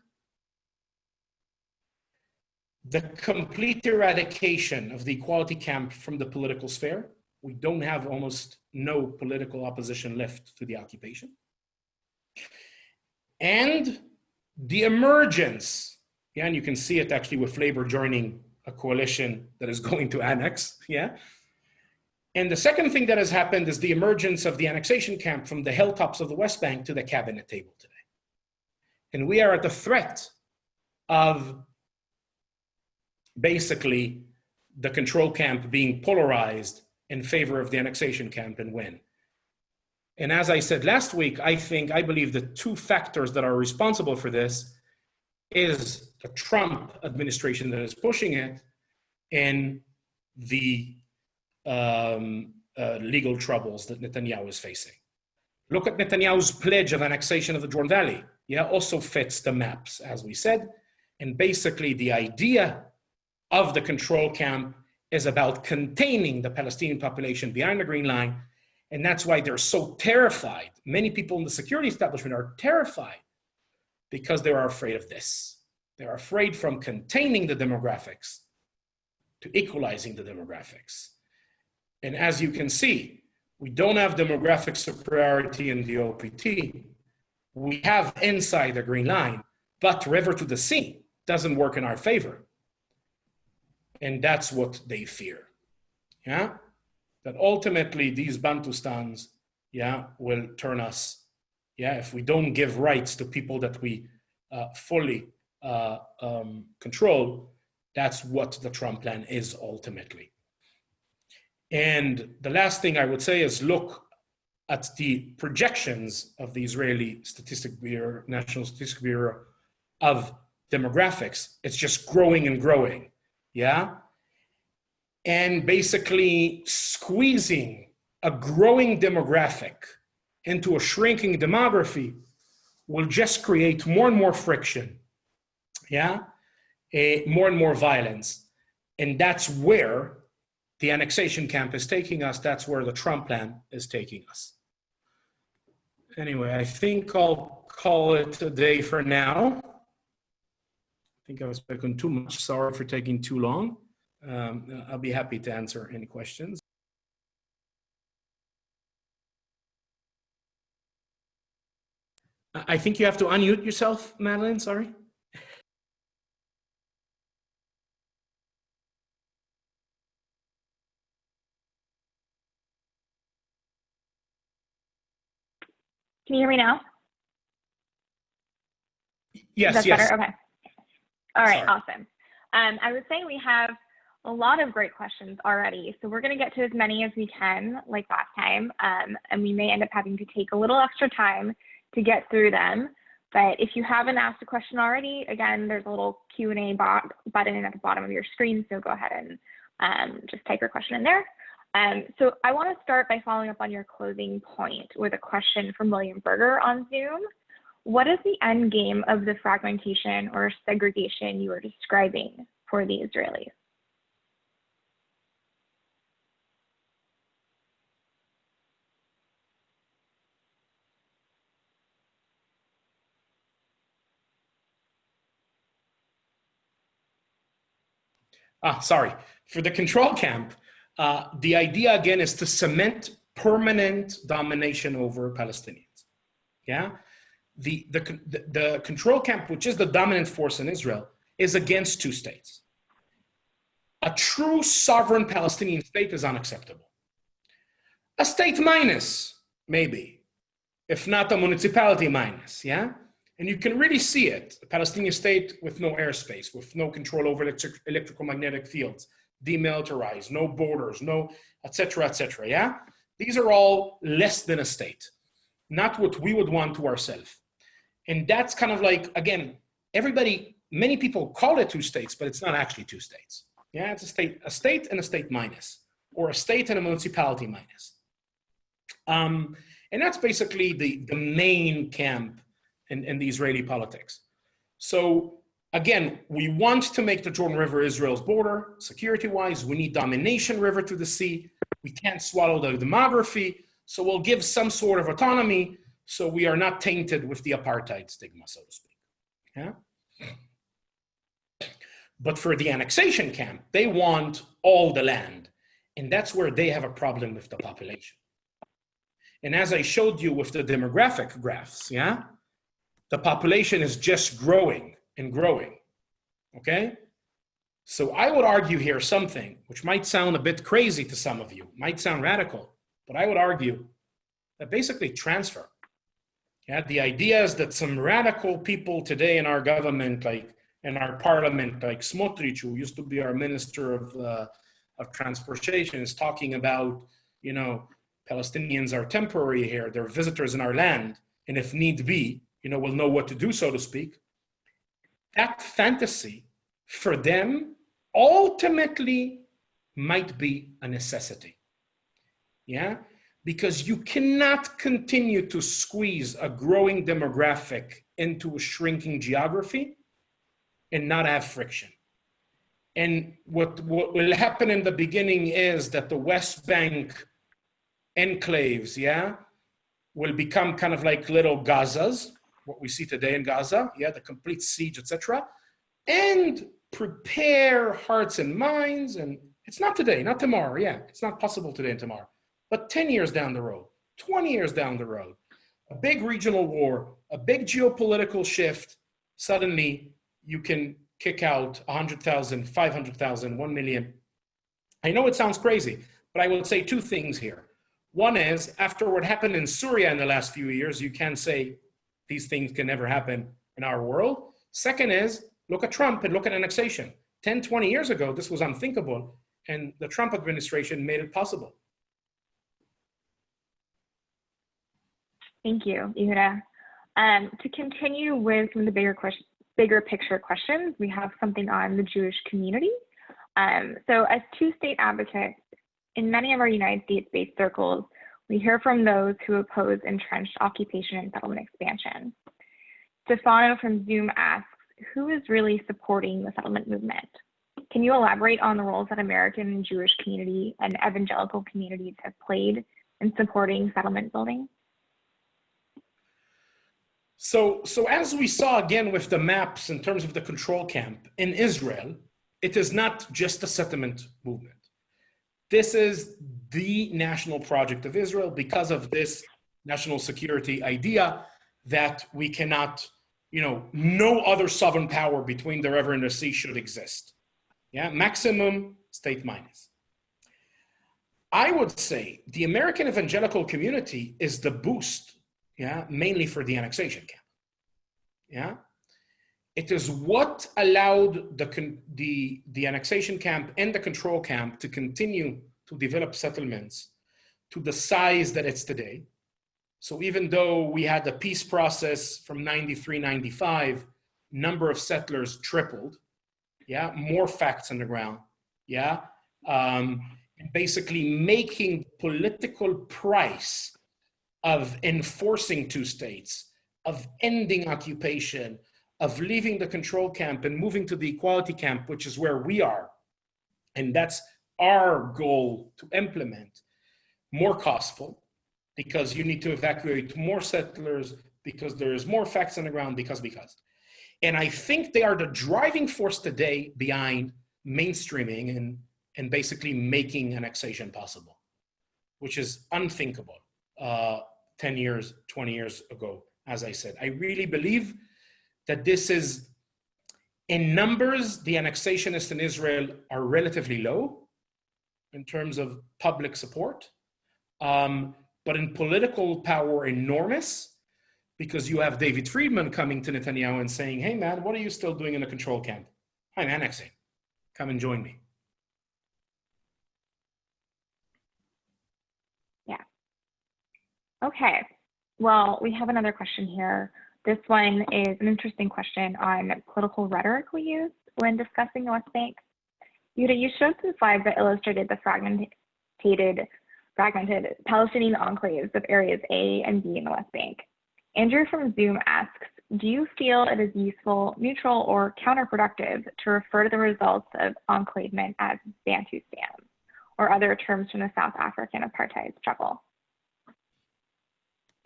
the complete eradication of the equality camp from the political sphere. We don't have almost no political opposition left to the occupation. And the emergence, yeah, and you can see it actually with Labor joining a coalition that is going to annex, yeah. And the second thing that has happened is the emergence of the annexation camp from the hilltops of the West Bank to the cabinet table today. And we are at the threat of basically the control camp being polarized in favor of the annexation camp and win. And as I said last week, I believe the two factors that are responsible for this is the Trump administration that is pushing it and the legal troubles that Netanyahu is facing. Look at Netanyahu's pledge of annexation of the Jordan Valley. Yeah, also fits the maps, as we said. And basically the idea of the control camp is about containing the Palestinian population behind the Green Line. And that's why they're so terrified. Many people in the security establishment are terrified because they are afraid of this. They're afraid from containing the demographics to equalizing the demographics. And as you can see, we don't have demographic superiority in the OPT. We have inside the Green Line, but river to the sea doesn't work in our favor. And that's what they fear, yeah? That ultimately these Bantustans, yeah, will turn us, yeah, if we don't give rights to people that we fully control, that's what the Trump plan is ultimately. And the last thing I would say is look at the projections of the Israeli Statistic Bureau, National Statistics Bureau of demographics. It's just growing and growing. Yeah, and basically squeezing a growing demographic into a shrinking demography will just create more and more friction, yeah, more and more violence. And that's where the annexation camp is taking us. That's where the Trump plan is taking us. Anyway, I think I'll call it a day for now. I think I've spoken too much. Sorry for taking too long. I'll be happy to answer any questions. I think you have to unmute yourself, Madeline, sorry. Can you hear me now? Yes, That's yes. better? Okay. All right, Sorry. awesome. I was saying we have a lot of great questions already, so we're going to get to as many as we can, like last time, and we may end up having to take a little extra time to get through them. But if you haven't asked a question already, again, there's a little Q&A button at the bottom of your screen, so go ahead and just type your question in there. So I want to start by following up on your closing point with a question from William Berger on Zoom. What is the end game of the fragmentation or segregation you are describing for the Israelis? Sorry. For the control camp, the idea again is to cement permanent domination over Palestinians. Yeah, the control camp, which is the dominant force in Israel, is against two states. A true sovereign Palestinian state is unacceptable. A state minus, maybe, if not a municipality minus. Yeah. And you can really see it, a Palestinian state with no airspace, with no control over electrical magnetic fields, demilitarized, no borders, no, et cetera, yeah? These are all less than a state, not what we would want to ourselves. And that's kind of like, again, many people call it two states, but it's not actually two states. Yeah, it's a state and a state minus, or a state and a municipality minus. And that's basically the main camp in the Israeli politics. So again, we want to make the Jordan River Israel's border. Security-wise, we need domination river to the sea. we can't swallow the demography, so we'll give some sort of autonomy so we are not tainted with the apartheid stigma, so to speak. Yeah? But for the annexation camp, they want all the land. And that's where they have a problem with the population. And as I showed you with the demographic graphs, yeah, the population is just growing and growing, okay? So I would argue here something which might sound a bit crazy to some of you, might sound radical, but I would argue that basically transfer. Yeah, the idea is that some radical people today in our government, like in our parliament, like Smotrich, who used to be our minister of transportation, is talking about, you know, Palestinians are temporary here, they're visitors in our land, and if need be, you know, we'll know what to do, so to speak. That fantasy for them ultimately might be a necessity. Yeah, because you cannot continue to squeeze a growing demographic into a shrinking geography and not have friction. And what will happen in the beginning is that the West Bank enclaves, yeah, will become kind of like little Gazas, what we see today in Gaza, yeah, the complete siege, etc., and prepare hearts and minds. And it's not today, not tomorrow, yeah, it's not possible today and tomorrow, but 10 years down the road, 20 years down the road, a big regional war, a big geopolitical shift, suddenly you can kick out 100,000, 500,000, 1 million. I know it sounds crazy, but I will say two things here. One is, after what happened in Syria in the last few years, you can say these things can never happen in our world. Second is, look at Trump and look at annexation. 10, 20 years ago, this was unthinkable, and the Trump administration made it possible. Thank you, Yehuda. To continue with some of the bigger picture questions, we have something on the Jewish community. So as two state advocates, in many of our United States-based circles, we hear from those who oppose entrenched occupation and settlement expansion. Stefano from Zoom asks, who is really supporting the settlement movement? Can you elaborate on the roles that American and Jewish community and evangelical communities have played in supporting settlement building? So as we saw again with the maps in terms of the control camp in Israel, it is not just a settlement movement. This is the national project of Israel because of this national security idea that we cannot, you know, no other sovereign power between the river and the sea should exist. Yeah, maximum state minus. I would say the American evangelical community is the boost, yeah, mainly for the annexation camp. Yeah, it is what allowed the annexation camp and the control camp to continue to develop settlements to the size that it's today. So even though we had the peace process from 93, 95, number of settlers tripled, yeah, more facts on the ground, yeah, basically making political price of enforcing two states, of ending occupation, of leaving the control camp and moving to the equality camp, which is where we are. And that's our goal to implement, more costful, because you need to evacuate more settlers, because there's more facts on the ground, because. And I think they are the driving force today behind mainstreaming and basically making annexation possible, which is unthinkable 10 years, 20 years ago, as I said. I really believe that this is, in numbers, the annexationists in Israel are relatively low in terms of public support, but in political power, enormous, because you have David Friedman coming to Netanyahu and saying, hey man, what are you still doing in the control camp? I'm annexing, come and join me. Yeah. Okay, well, we have another question here. This one is an interesting question on political rhetoric we use when discussing the West Bank. Yehuda, you showed some slides that illustrated the fragmented Palestinian enclaves of areas A and B in the West Bank. Andrew from Zoom asks, do you feel it is useful, neutral, or counterproductive to refer to the results of enclavement as Bantustan? or other terms from the South African apartheid struggle?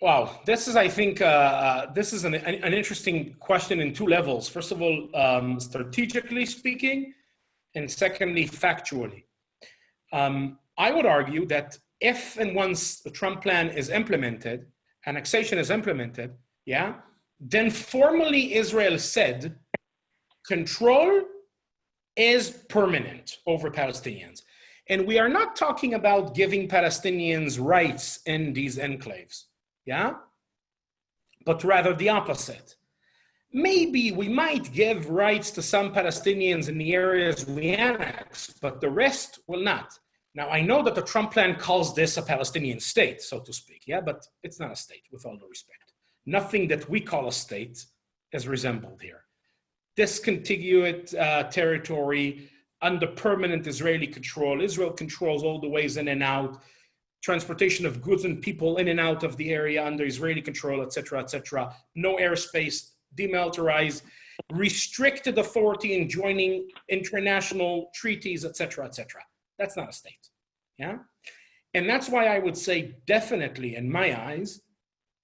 Wow, this is, I think, this is an interesting question in two levels. First of all, strategically speaking, and secondly, factually. I would argue that if and once the Trump plan is implemented, annexation is implemented, yeah, then formally Israel said control is permanent over Palestinians. And we are not talking about giving Palestinians rights in these enclaves, yeah? But rather the opposite. Maybe we might give rights to some Palestinians in the areas we annex, but the rest will not. Now, I know that the Trump plan calls this a Palestinian state, so to speak, yeah, but it's not a state, with all due respect. Nothing that we call a state is resembled here. This contiguous territory under permanent Israeli control. Israel controls all the ways in and out, transportation of goods and people in and out of the area under Israeli control, et cetera, no airspace, demilitarized, restricted authority in joining international treaties, et cetera. That's not a state, yeah? And that's why I would say definitely, in my eyes,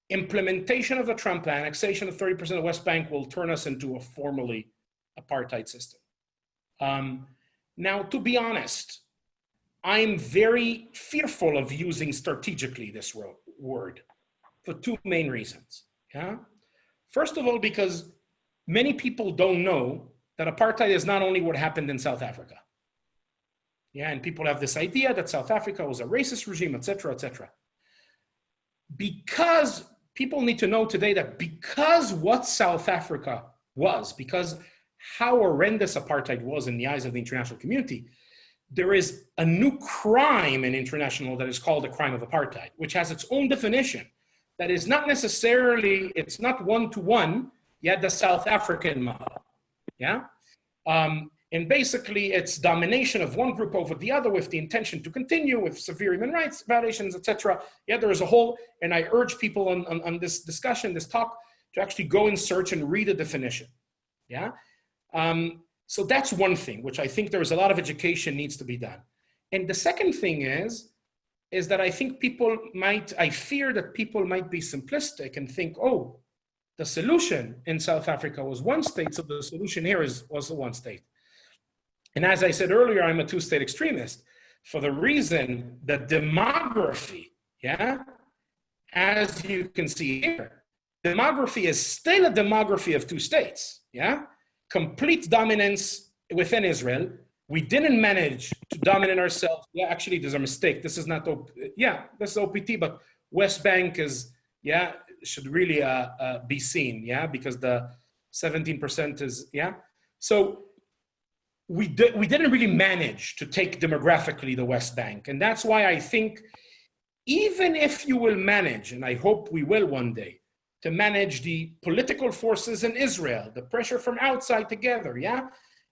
implementation of the Trump plan, annexation of 30% of the West Bank will turn us into a formally apartheid system. Now, to be honest, I'm very fearful of using strategically this word for two main reasons, yeah? First of all, because many people don't know that apartheid is not only what happened in South Africa. Yeah, and people have this idea that South Africa was a racist regime, et cetera. Because people need to know today that because what South Africa was, because how horrendous apartheid was in the eyes of the international community, there is a new crime in international that is called the crime of apartheid, which has its own definition. That is not necessarily, it's not one-to-one, yet the South African model, yeah? And basically it's domination of one group over the other with the intention to continue with severe human rights violations, et cetera. Yeah, there is a whole, and I urge people on this discussion, this talk, to actually go and search and read a definition, yeah? So that's one thing, which I think there is a lot of education needs to be done. And the second thing is that I think I fear that people might be simplistic and think, oh, the solution in South Africa was one state, so the solution here was also one state. And as I said earlier, I'm a two-state extremist for the reason that demography, yeah, as you can see here, demography is still a demography of two states, yeah? Complete dominance within Israel. We didn't manage to dominate ourselves. Yeah, actually, there's a mistake. This is not, this is OPT, but West Bank is, yeah, should really be seen, yeah, because the 17% is, yeah. So we didn't really manage to take demographically the West Bank. And that's why I think even if you will manage, and I hope we will one day, to manage the political forces in Israel, the pressure from outside together, yeah?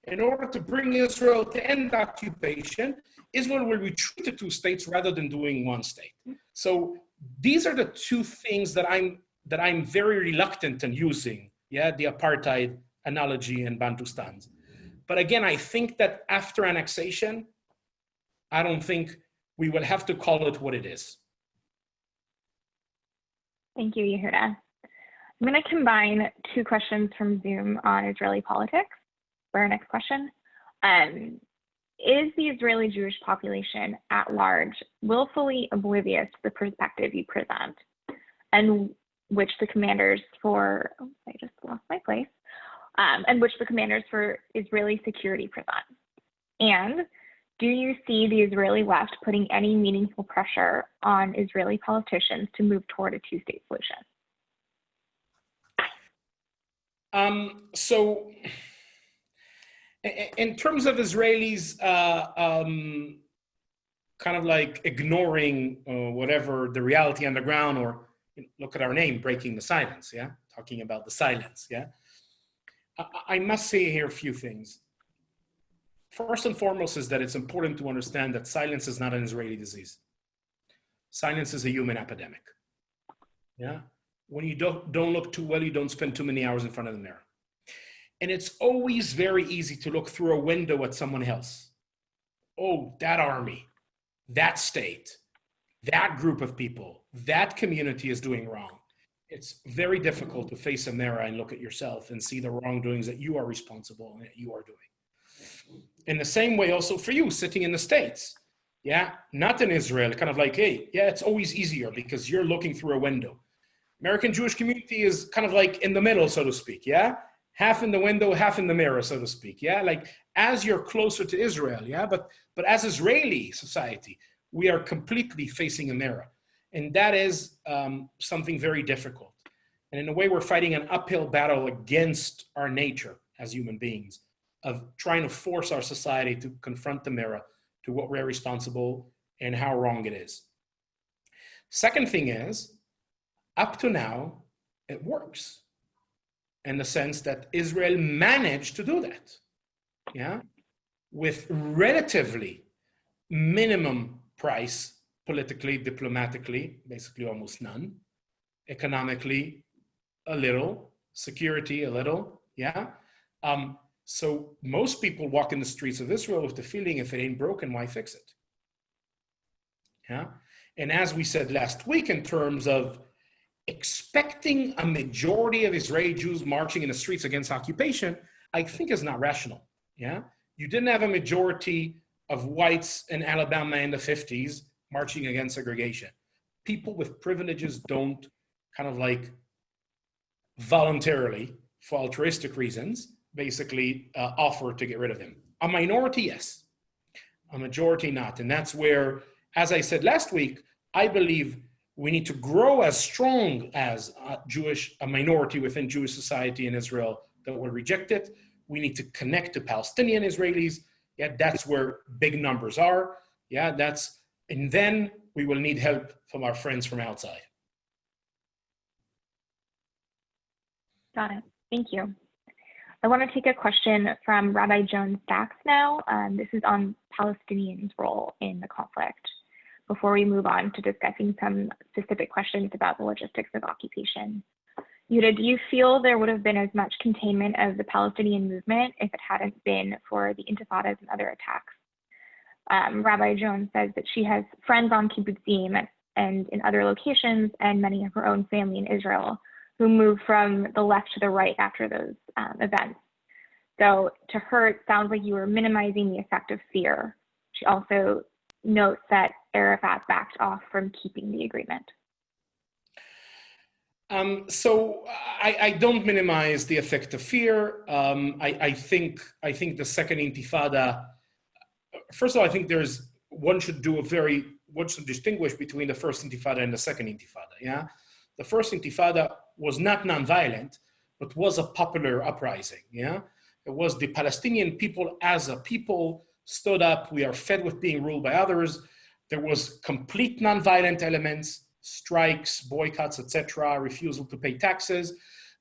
In order to bring Israel to end occupation, Israel will retreat to two states rather than doing one state. So these are the two things that I'm very reluctant in using, yeah, the apartheid analogy in Bantustans. But again, I think that after annexation, I don't think we will have to call it what it is. Thank you, Yehuda. I'm going to combine two questions from Zoom on Israeli politics for our next question. Is the Israeli Jewish population at large willfully oblivious to the perspective you present, and which the commanders for, I just lost my place, and which the commanders for Israeli security present? And do you see the Israeli left putting any meaningful pressure on Israeli politicians to move toward a two-state solution? So in terms of Israelis kind of like ignoring whatever the reality on the ground, or look at our name, breaking the silence, yeah? Talking about the silence, yeah? I must say here a few things. First and foremost is that it's important to understand that silence is not an Israeli disease. Silence is a human epidemic, yeah? When you don't look too well, you don't spend too many hours in front of the mirror. And it's always very easy to look through a window at someone else. Oh, that army. that state, that group of people, that community is doing wrong, it's very difficult to face a mirror and look at yourself and see the wrongdoings that you are responsible and that you are doing. In the same way also for you sitting in the States, yeah, not in Israel, kind of like, hey, yeah, it's always easier because you're looking through a window. American Jewish community is kind of like in the middle, so to speak, yeah? Half in the window, half in the mirror, so to speak, yeah? Like as you're closer to Israel, yeah? But as Israeli society, we are completely facing a mirror. And that is something very difficult. And in a way, we're fighting an uphill battle against our nature as human beings of trying to force our society to confront the mirror to what we're responsible and how wrong it is. Second thing is, up to now, it works in the sense that Israel managed to do that, yeah, with relatively minimum price, politically, diplomatically, basically almost none, economically, a little, security, a little, yeah. So most people walk in the streets of Israel with the feeling, if it ain't broken, why fix it? Yeah. And as we said last week, in terms of expecting a majority of Israeli Jews marching in the streets against occupation, I think is not rational. Yeah. You didn't have a majority of whites in Alabama in the 50s marching against segregation. People with privileges don't kind of like voluntarily, for altruistic reasons, basically offer to get rid of him. A minority, yes. A majority, not. And that's where, as I said last week, I believe we need to grow as strong as a minority within Jewish society in Israel that will reject it. We need to connect to Palestinian Israelis. Yeah, that's where big numbers are. Yeah, and then we will need help from our friends from outside. Got it. Thank you. I want to take a question from Rabbi Joan Sachs now. This is on Palestinians' role in the conflict, before we move on to discussing some specific questions about the logistics of occupation. Yehuda, do you feel there would have been as much containment of the Palestinian movement if it hadn't been for the intifadas and other attacks? Rabbi Joan says that she has friends on kibbutzim and in other locations, and many of her own family in Israel, who moved from the left to the right after those events. So to her, it sounds like you were minimizing the effect of fear. She also notes that Arafat backed off from keeping the agreement. So I don't minimize the effect of fear. I think the second intifada, first of all, I think one should distinguish between the first intifada and the second intifada, yeah? The first intifada was not nonviolent, but was a popular uprising, yeah? It was the Palestinian people as a people stood up. We are fed with being ruled by others. There was complete nonviolent elements, strikes, boycotts, etc., refusal to pay taxes.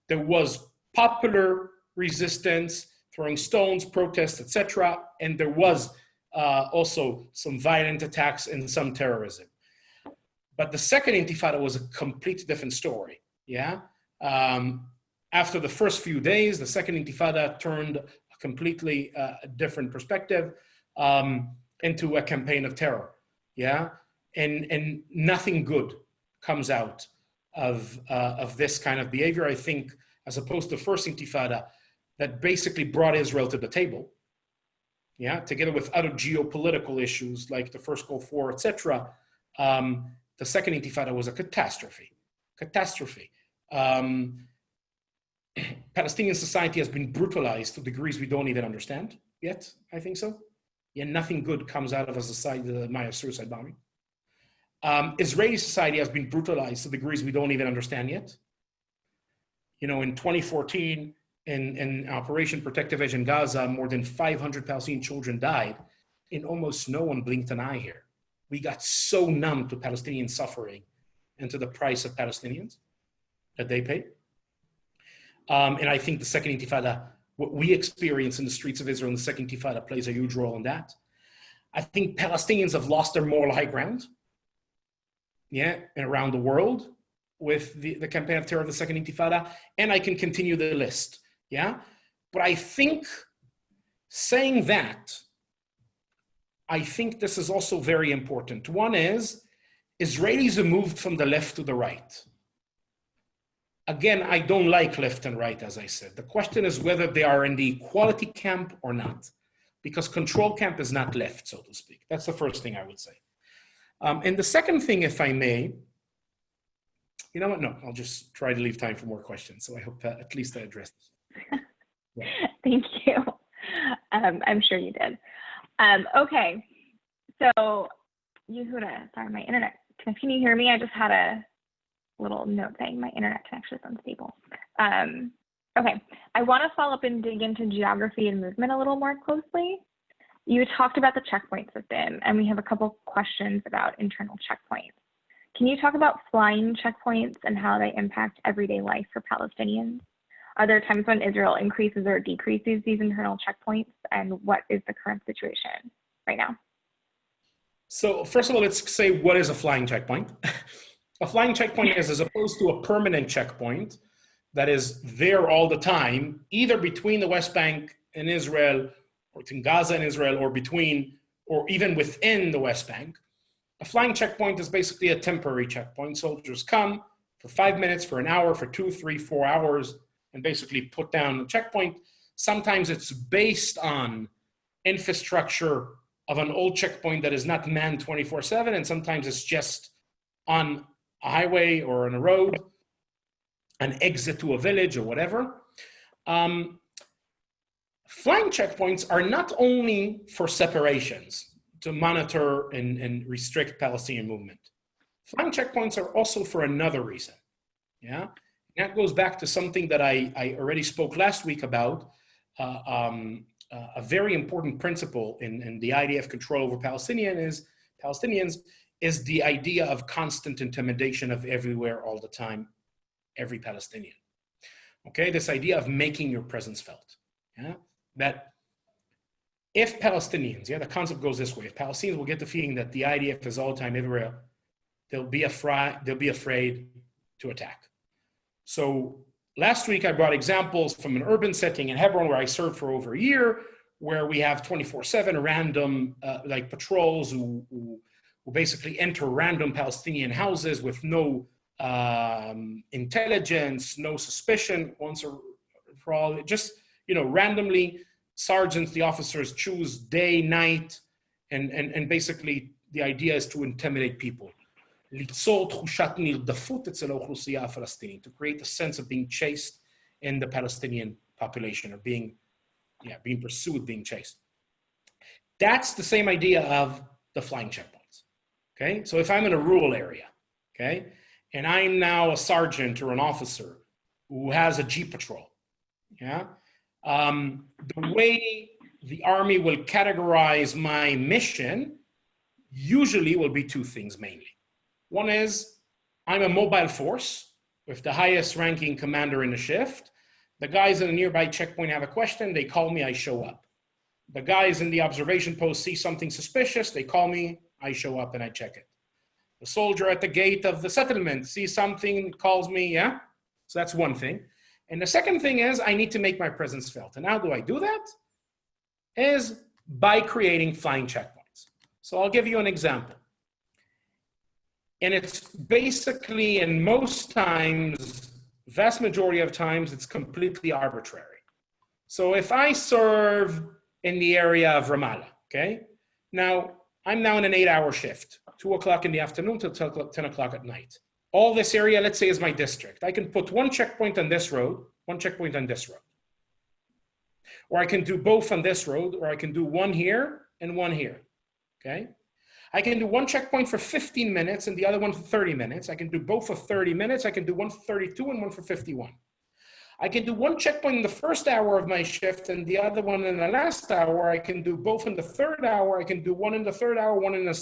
There was popular resistance, throwing stones, protests, etc., and there was also some violent attacks and some terrorism. But the second intifada was a completely different story, yeah? After the first few days, the second intifada turned a completely different perspective into a campaign of terror, yeah? And nothing good comes out of this kind of behavior, I think, as opposed to the first intifada that basically brought Israel to the table, yeah, together with other geopolitical issues like the first Gulf War, etc. The second intifada was a catastrophe. Palestinian society has been brutalized to degrees we don't even understand yet, I think so. Yeah, nothing good comes out of a society that admires suicide bombing. Israeli society has been brutalized to degrees we don't even understand yet. You know, in 2014, in Operation Protective Edge in Gaza, more than 500 Palestinian children died, and almost no one blinked an eye here. We got so numb to Palestinian suffering and to the price of Palestinians that they paid. And I think the second intifada, what we experience in the streets of Israel in the second intifada plays a huge role in that. I think Palestinians have lost their moral high ground, yeah, and around the world with the campaign of terror of the second intifada, and I can continue the list, yeah? But I think saying that, I think this is also very important. One is Israelis have moved from the left to the right. Again, I don't like left and right, as I said. The question is whether they are in the equality camp or not, because control camp is not left, so to speak. That's the first thing I would say. And the second thing, if I may, you know what? No, I'll just try to leave time for more questions. So I hope at least I addressed this. Yeah. Thank you. I'm sure you did. Okay, so Yehuda, sorry, my internet, can you hear me? I just had a little note saying my internet connection is unstable. Okay, I want to follow up and dig into geography and movement a little more closely. You talked about the checkpoint system, and we have a couple questions about internal checkpoints. Can you talk about flying checkpoints and how they impact everyday life for Palestinians? Are there times when Israel increases or decreases these internal checkpoints, and what is the current situation right now? So first of all, let's say what is a flying checkpoint? A flying checkpoint is as opposed to a permanent checkpoint that is there all the time, either between the West Bank and Israel, or between Gaza and Israel, or between, or even within the West Bank. A flying checkpoint is basically a temporary checkpoint. Soldiers come for 5 minutes, for an hour, for 2, 3, 4 hours, and basically put down the checkpoint. Sometimes it's based on infrastructure of an old checkpoint that is not manned 24/7, and sometimes it's just on a highway or on a road, an exit to a village or whatever. Flying checkpoints are not only for separations to monitor and restrict Palestinian movement. Flying checkpoints are also for another reason. Yeah, and that goes back to something that I already spoke last week about, a very important principle in the idea of control over Palestinians is the idea of constant intimidation of everywhere, all the time, every Palestinian. Okay, this idea of making your presence felt. Yeah, that if Palestinians, the concept goes this way: if Palestinians will get the feeling that the IDF is all the time everywhere, they'll be afraid to attack. So last week I brought examples from an urban setting in Hebron where I served for over a year, where we have 24/7 random like patrols who basically enter random Palestinian houses with no intelligence, no suspicion, once for all, just, randomly. Sergeants, the officers choose day, night, and basically the idea is to intimidate people. To create a sense of being chased in the Palestinian population, or being pursued, being chased. That's the same idea of the flying checkpoints. Okay, so if I'm in a rural area, okay, and I'm now a sergeant or an officer who has a Jeep patrol, the way the army will categorize my mission usually will be two things mainly. One is I'm a mobile force with the highest ranking commander in the shift. The guys in a nearby checkpoint have a question, they call me, I show up. The guys in the observation post see something suspicious, they call me, I show up and I check it. The soldier at the gate of the settlement sees something, calls me, So that's one thing. And the second thing is I need to make my presence felt. And how do I do that? Is by creating flying checkpoints. So I'll give you an example. And it's basically, in most times, vast majority of times, it's completely arbitrary. So if I serve in the area of Ramallah, okay? Now, I'm now in an 8-hour shift, 2 o'clock in the afternoon till 10 o'clock at night. All this area, let's say, is my district. I can put one checkpoint on this road, one checkpoint on this road. Or I can do both on this road, or I can do one here and one here, okay? I can do one checkpoint for 15 minutes and the other one for 30 minutes. I can do both for 30 minutes. I can do one for 32 and one for 51. I can do one checkpoint in the first hour of my shift and the other one in the last hour. I can do both in the third hour. I can do one in the third hour, one in the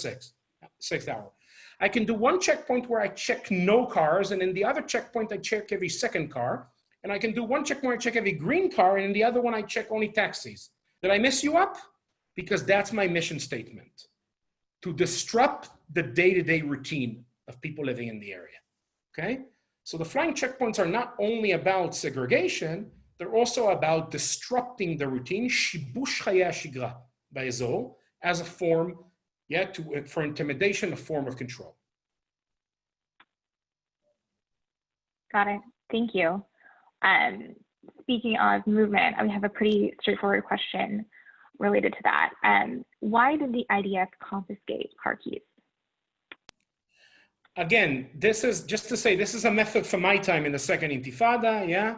sixth hour. I can do one checkpoint where I check no cars, and in the other checkpoint, I check every second car. And I can do one checkpoint where I check every green car, and in the other one, I check only taxis. Did I mess you up? Because that's my mission statement: to disrupt the day-to-day routine of people living in the area, okay? So the flying checkpoints are not only about segregation, they're also about disrupting the routine, shibush chaya shigra ba'ezor, as a form, for intimidation, a form of control. Got it. Thank you. Speaking of movement, we have a pretty straightforward question related to that. Why did the IDF confiscate car keys? Again, this is just to say, this is a method from my time in the Second Intifada, yeah?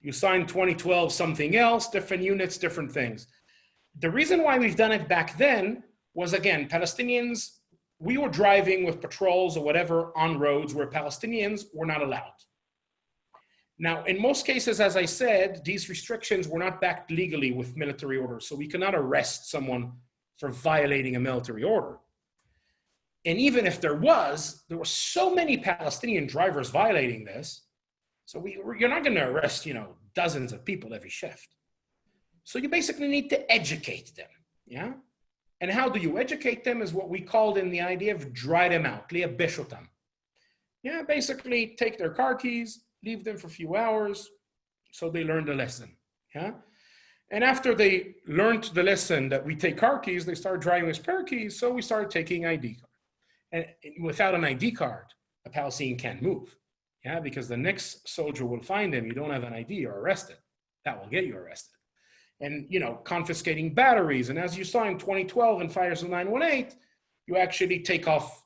You signed 2012 something else, different units, different things. The reason why we've done it back then was, again, Palestinians, we were driving with patrols or whatever on roads where Palestinians were not allowed. Now, in most cases, as I said, these restrictions were not backed legally with military orders, so we cannot arrest someone for violating a military order. And even if there were so many Palestinian drivers violating this, so you're not going to arrest, dozens of people every shift. So you basically need to educate them, yeah? And how do you educate them is what we called in the idea of dry them out, liabeshotam. Yeah, basically take their car keys, leave them for a few hours so they learn the lesson, yeah? And after they learned the lesson that we take car keys, they started driving with spare keys, so we started taking ID cards. And without an ID card, a Palestinian can't move, yeah? Because the next soldier will find him, you don't have an ID, you're arrested. That will get you arrested. And, confiscating batteries. And as you saw in 2012 in Fires of 918, you actually take off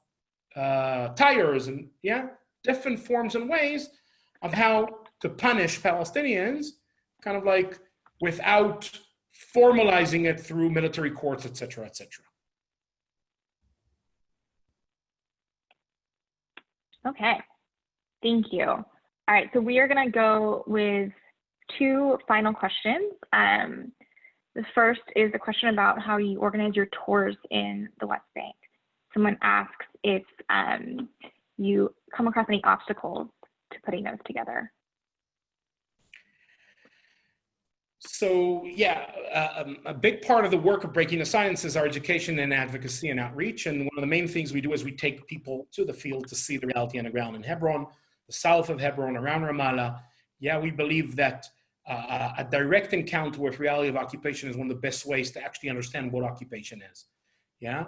tires and, different forms and ways of how to punish Palestinians, kind of like without formalizing it through military courts, et cetera, et cetera. Okay, thank you. All right, so we are going to go with two final questions. The first is a question about how you organize your tours in the West Bank. Someone asks if you come across any obstacles to putting those together. So a big part of the work of Breaking the Silence is our education and advocacy and outreach. And one of the main things we do is we take people to the field to see the reality on the ground in Hebron, the south of Hebron, around Ramallah. Yeah, we believe that a direct encounter with reality of occupation is one of the best ways to actually understand what occupation is. Yeah,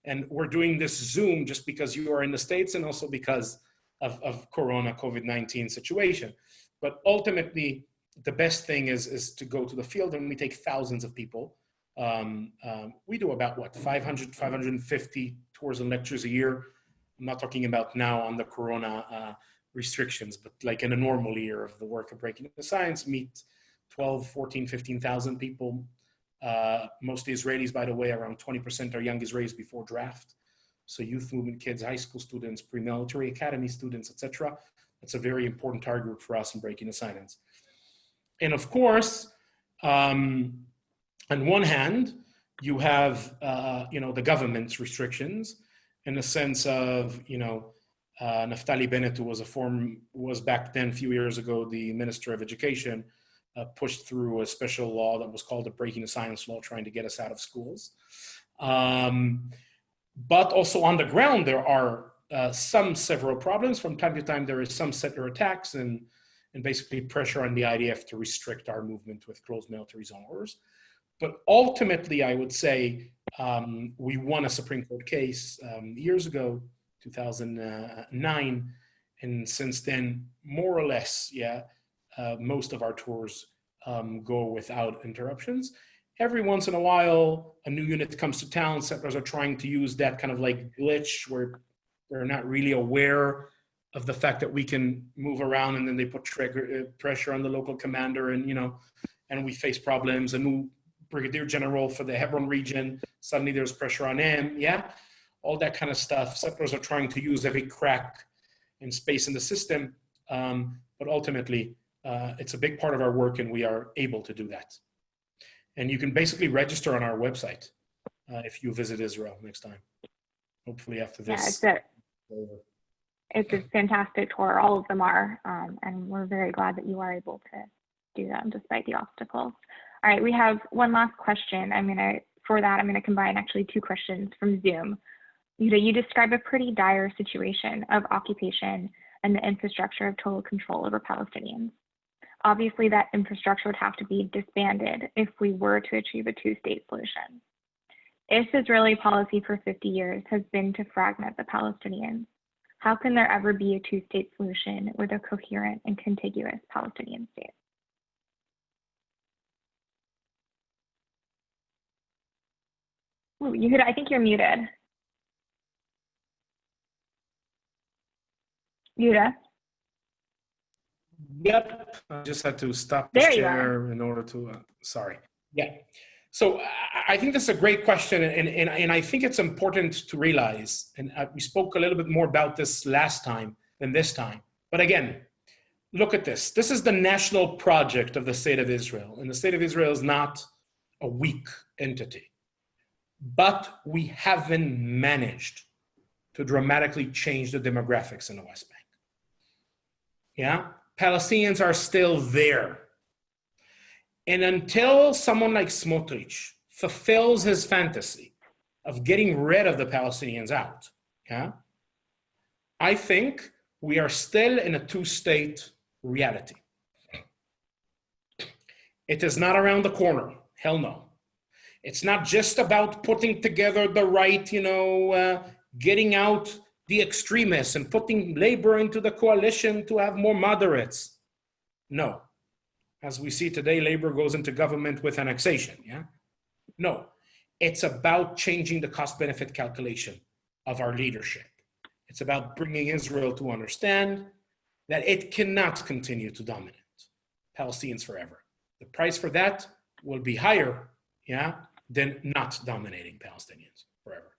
and we're doing this Zoom just because you are in the States and also because of Corona, COVID-19 situation. But ultimately, the best thing is to go to the field, and we take thousands of people. We do about 500, 550 tours and lectures a year. I'm not talking about now on the Corona restrictions, but like in a normal year of the work of Breaking the Science, meet 12, 14, 15,000 people, mostly Israelis, by the way. Around 20% are young Israelis before draft. So youth movement kids, high school students, pre-military academy students, etc. That's a very important target group for us in Breaking the Silence. And of course, on one hand, you have, the government's restrictions in the sense of, Naftali Bennett, who was back then, a few years ago, the Minister of Education, pushed through a special law that was called the Breaking the Silence Law, trying to get us out of schools. But also on the ground, there are several problems. From time to time, there is some settler attacks and basically pressure on the IDF to restrict our movement with closed military zone orders. But ultimately, I would say we won a Supreme Court case years ago, 2009, and since then, more or less, most of our tours go without interruptions. Every once in a while, a new unit comes to town. Settlers are trying to use that kind of like glitch where they're not really aware of the fact that we can move around, and then they put pressure on the local commander, and we face problems. A new brigadier general for the Hebron region, suddenly there's pressure on him, all that kind of stuff. Settlers are trying to use every crack and space in the system, but ultimately, it's a big part of our work, and we are able to do that. And you can basically register on our website if you visit Israel next time. Hopefully after this. It's a fantastic tour. All of them are, and we're very glad that you are able to do them despite the obstacles. All right, we have one last question. I'm gonna combine actually two questions from Zoom. You describe a pretty dire situation of occupation and the infrastructure of total control over Palestinians. Obviously, that infrastructure would have to be disbanded if we were to achieve a two-state solution. If Israeli policy for 50 years has been to fragment the Palestinians, how can there ever be a two-state solution with a coherent and contiguous Palestinian state? Ooh, Yehuda, I think you're muted. Yehuda? Yep, I just had to stop the There you share in order to, sorry. Yeah, so I think that's a great question, and I think it's important to realize, and we spoke a little bit more about this last time than this time, but again, look at this. This is the national project of the State of Israel, and the State of Israel is not a weak entity, but we haven't managed to dramatically change the demographics in the West Bank. Yeah, Palestinians are still there. And until someone like Smotrich fulfills his fantasy of getting rid of the Palestinians out, yeah, I think we are still in a two-state reality. It is not around the corner, hell no. It's not just about putting together the right, getting out the extremists and putting labor into the coalition to have more moderates. No. As we see today, labor goes into government with annexation, yeah? No, it's about changing the cost-benefit calculation of our leadership. It's about bringing Israel to understand that it cannot continue to dominate Palestinians forever. The price for that will be higher, yeah, than not dominating Palestinians forever.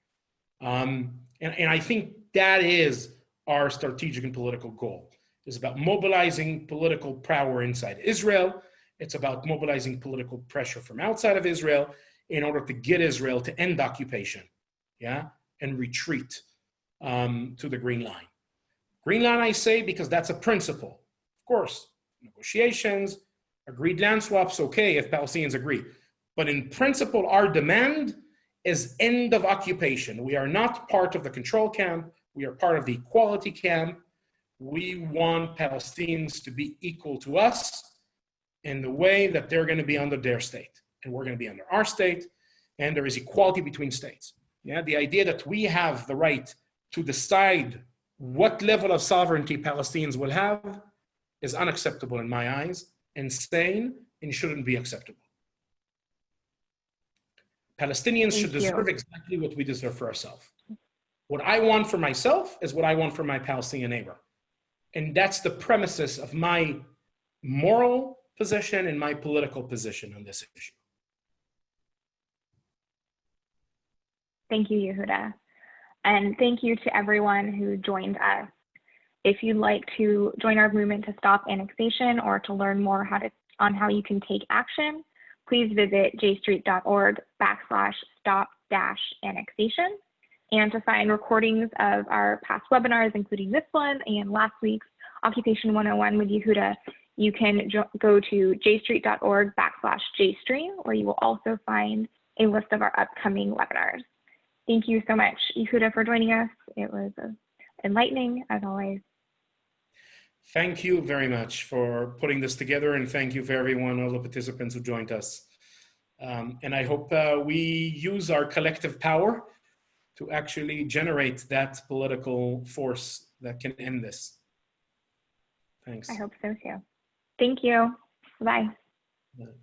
And I think that is our strategic and political goal. It's about mobilizing political power inside Israel. It's about mobilizing political pressure from outside of Israel in order to get Israel to end occupation, yeah, and retreat to the Green Line. Green Line, I say, because that's a principle. Of course, negotiations, agreed land swaps, okay, if Palestinians agree. But in principle, our demand is end of occupation. We are not part of the control camp. We are part of the equality camp. We want Palestinians to be equal to us in the way that they're going to be under their state. And we're going to be under our state. And there is equality between states. Yeah, the idea that we have the right to decide what level of sovereignty Palestinians will have is unacceptable in my eyes, insane, and shouldn't be acceptable. Palestinians should deserve exactly what we deserve for ourselves. What I want for myself is what I want for my Palestinian neighbor. And that's the premises of my moral position and my political position on this issue. Thank you, Yehuda. And thank you to everyone who joined us. If you'd like to join our movement to stop annexation or to learn more on how you can take action, please visit jstreet.org/stop-annexation. And to find recordings of our past webinars, including this one and last week's Occupation 101 with Yehuda, you can go to jstreet.org/jstream, where you will also find a list of our upcoming webinars. Thank you so much, Yehuda, for joining us. It was enlightening, as always. Thank you very much for putting this together, and thank you for everyone, all the participants who joined us. And I hope we use our collective power to actually generate that political force that can end this. Thanks. I hope so too. Thank you. Bye. Bye.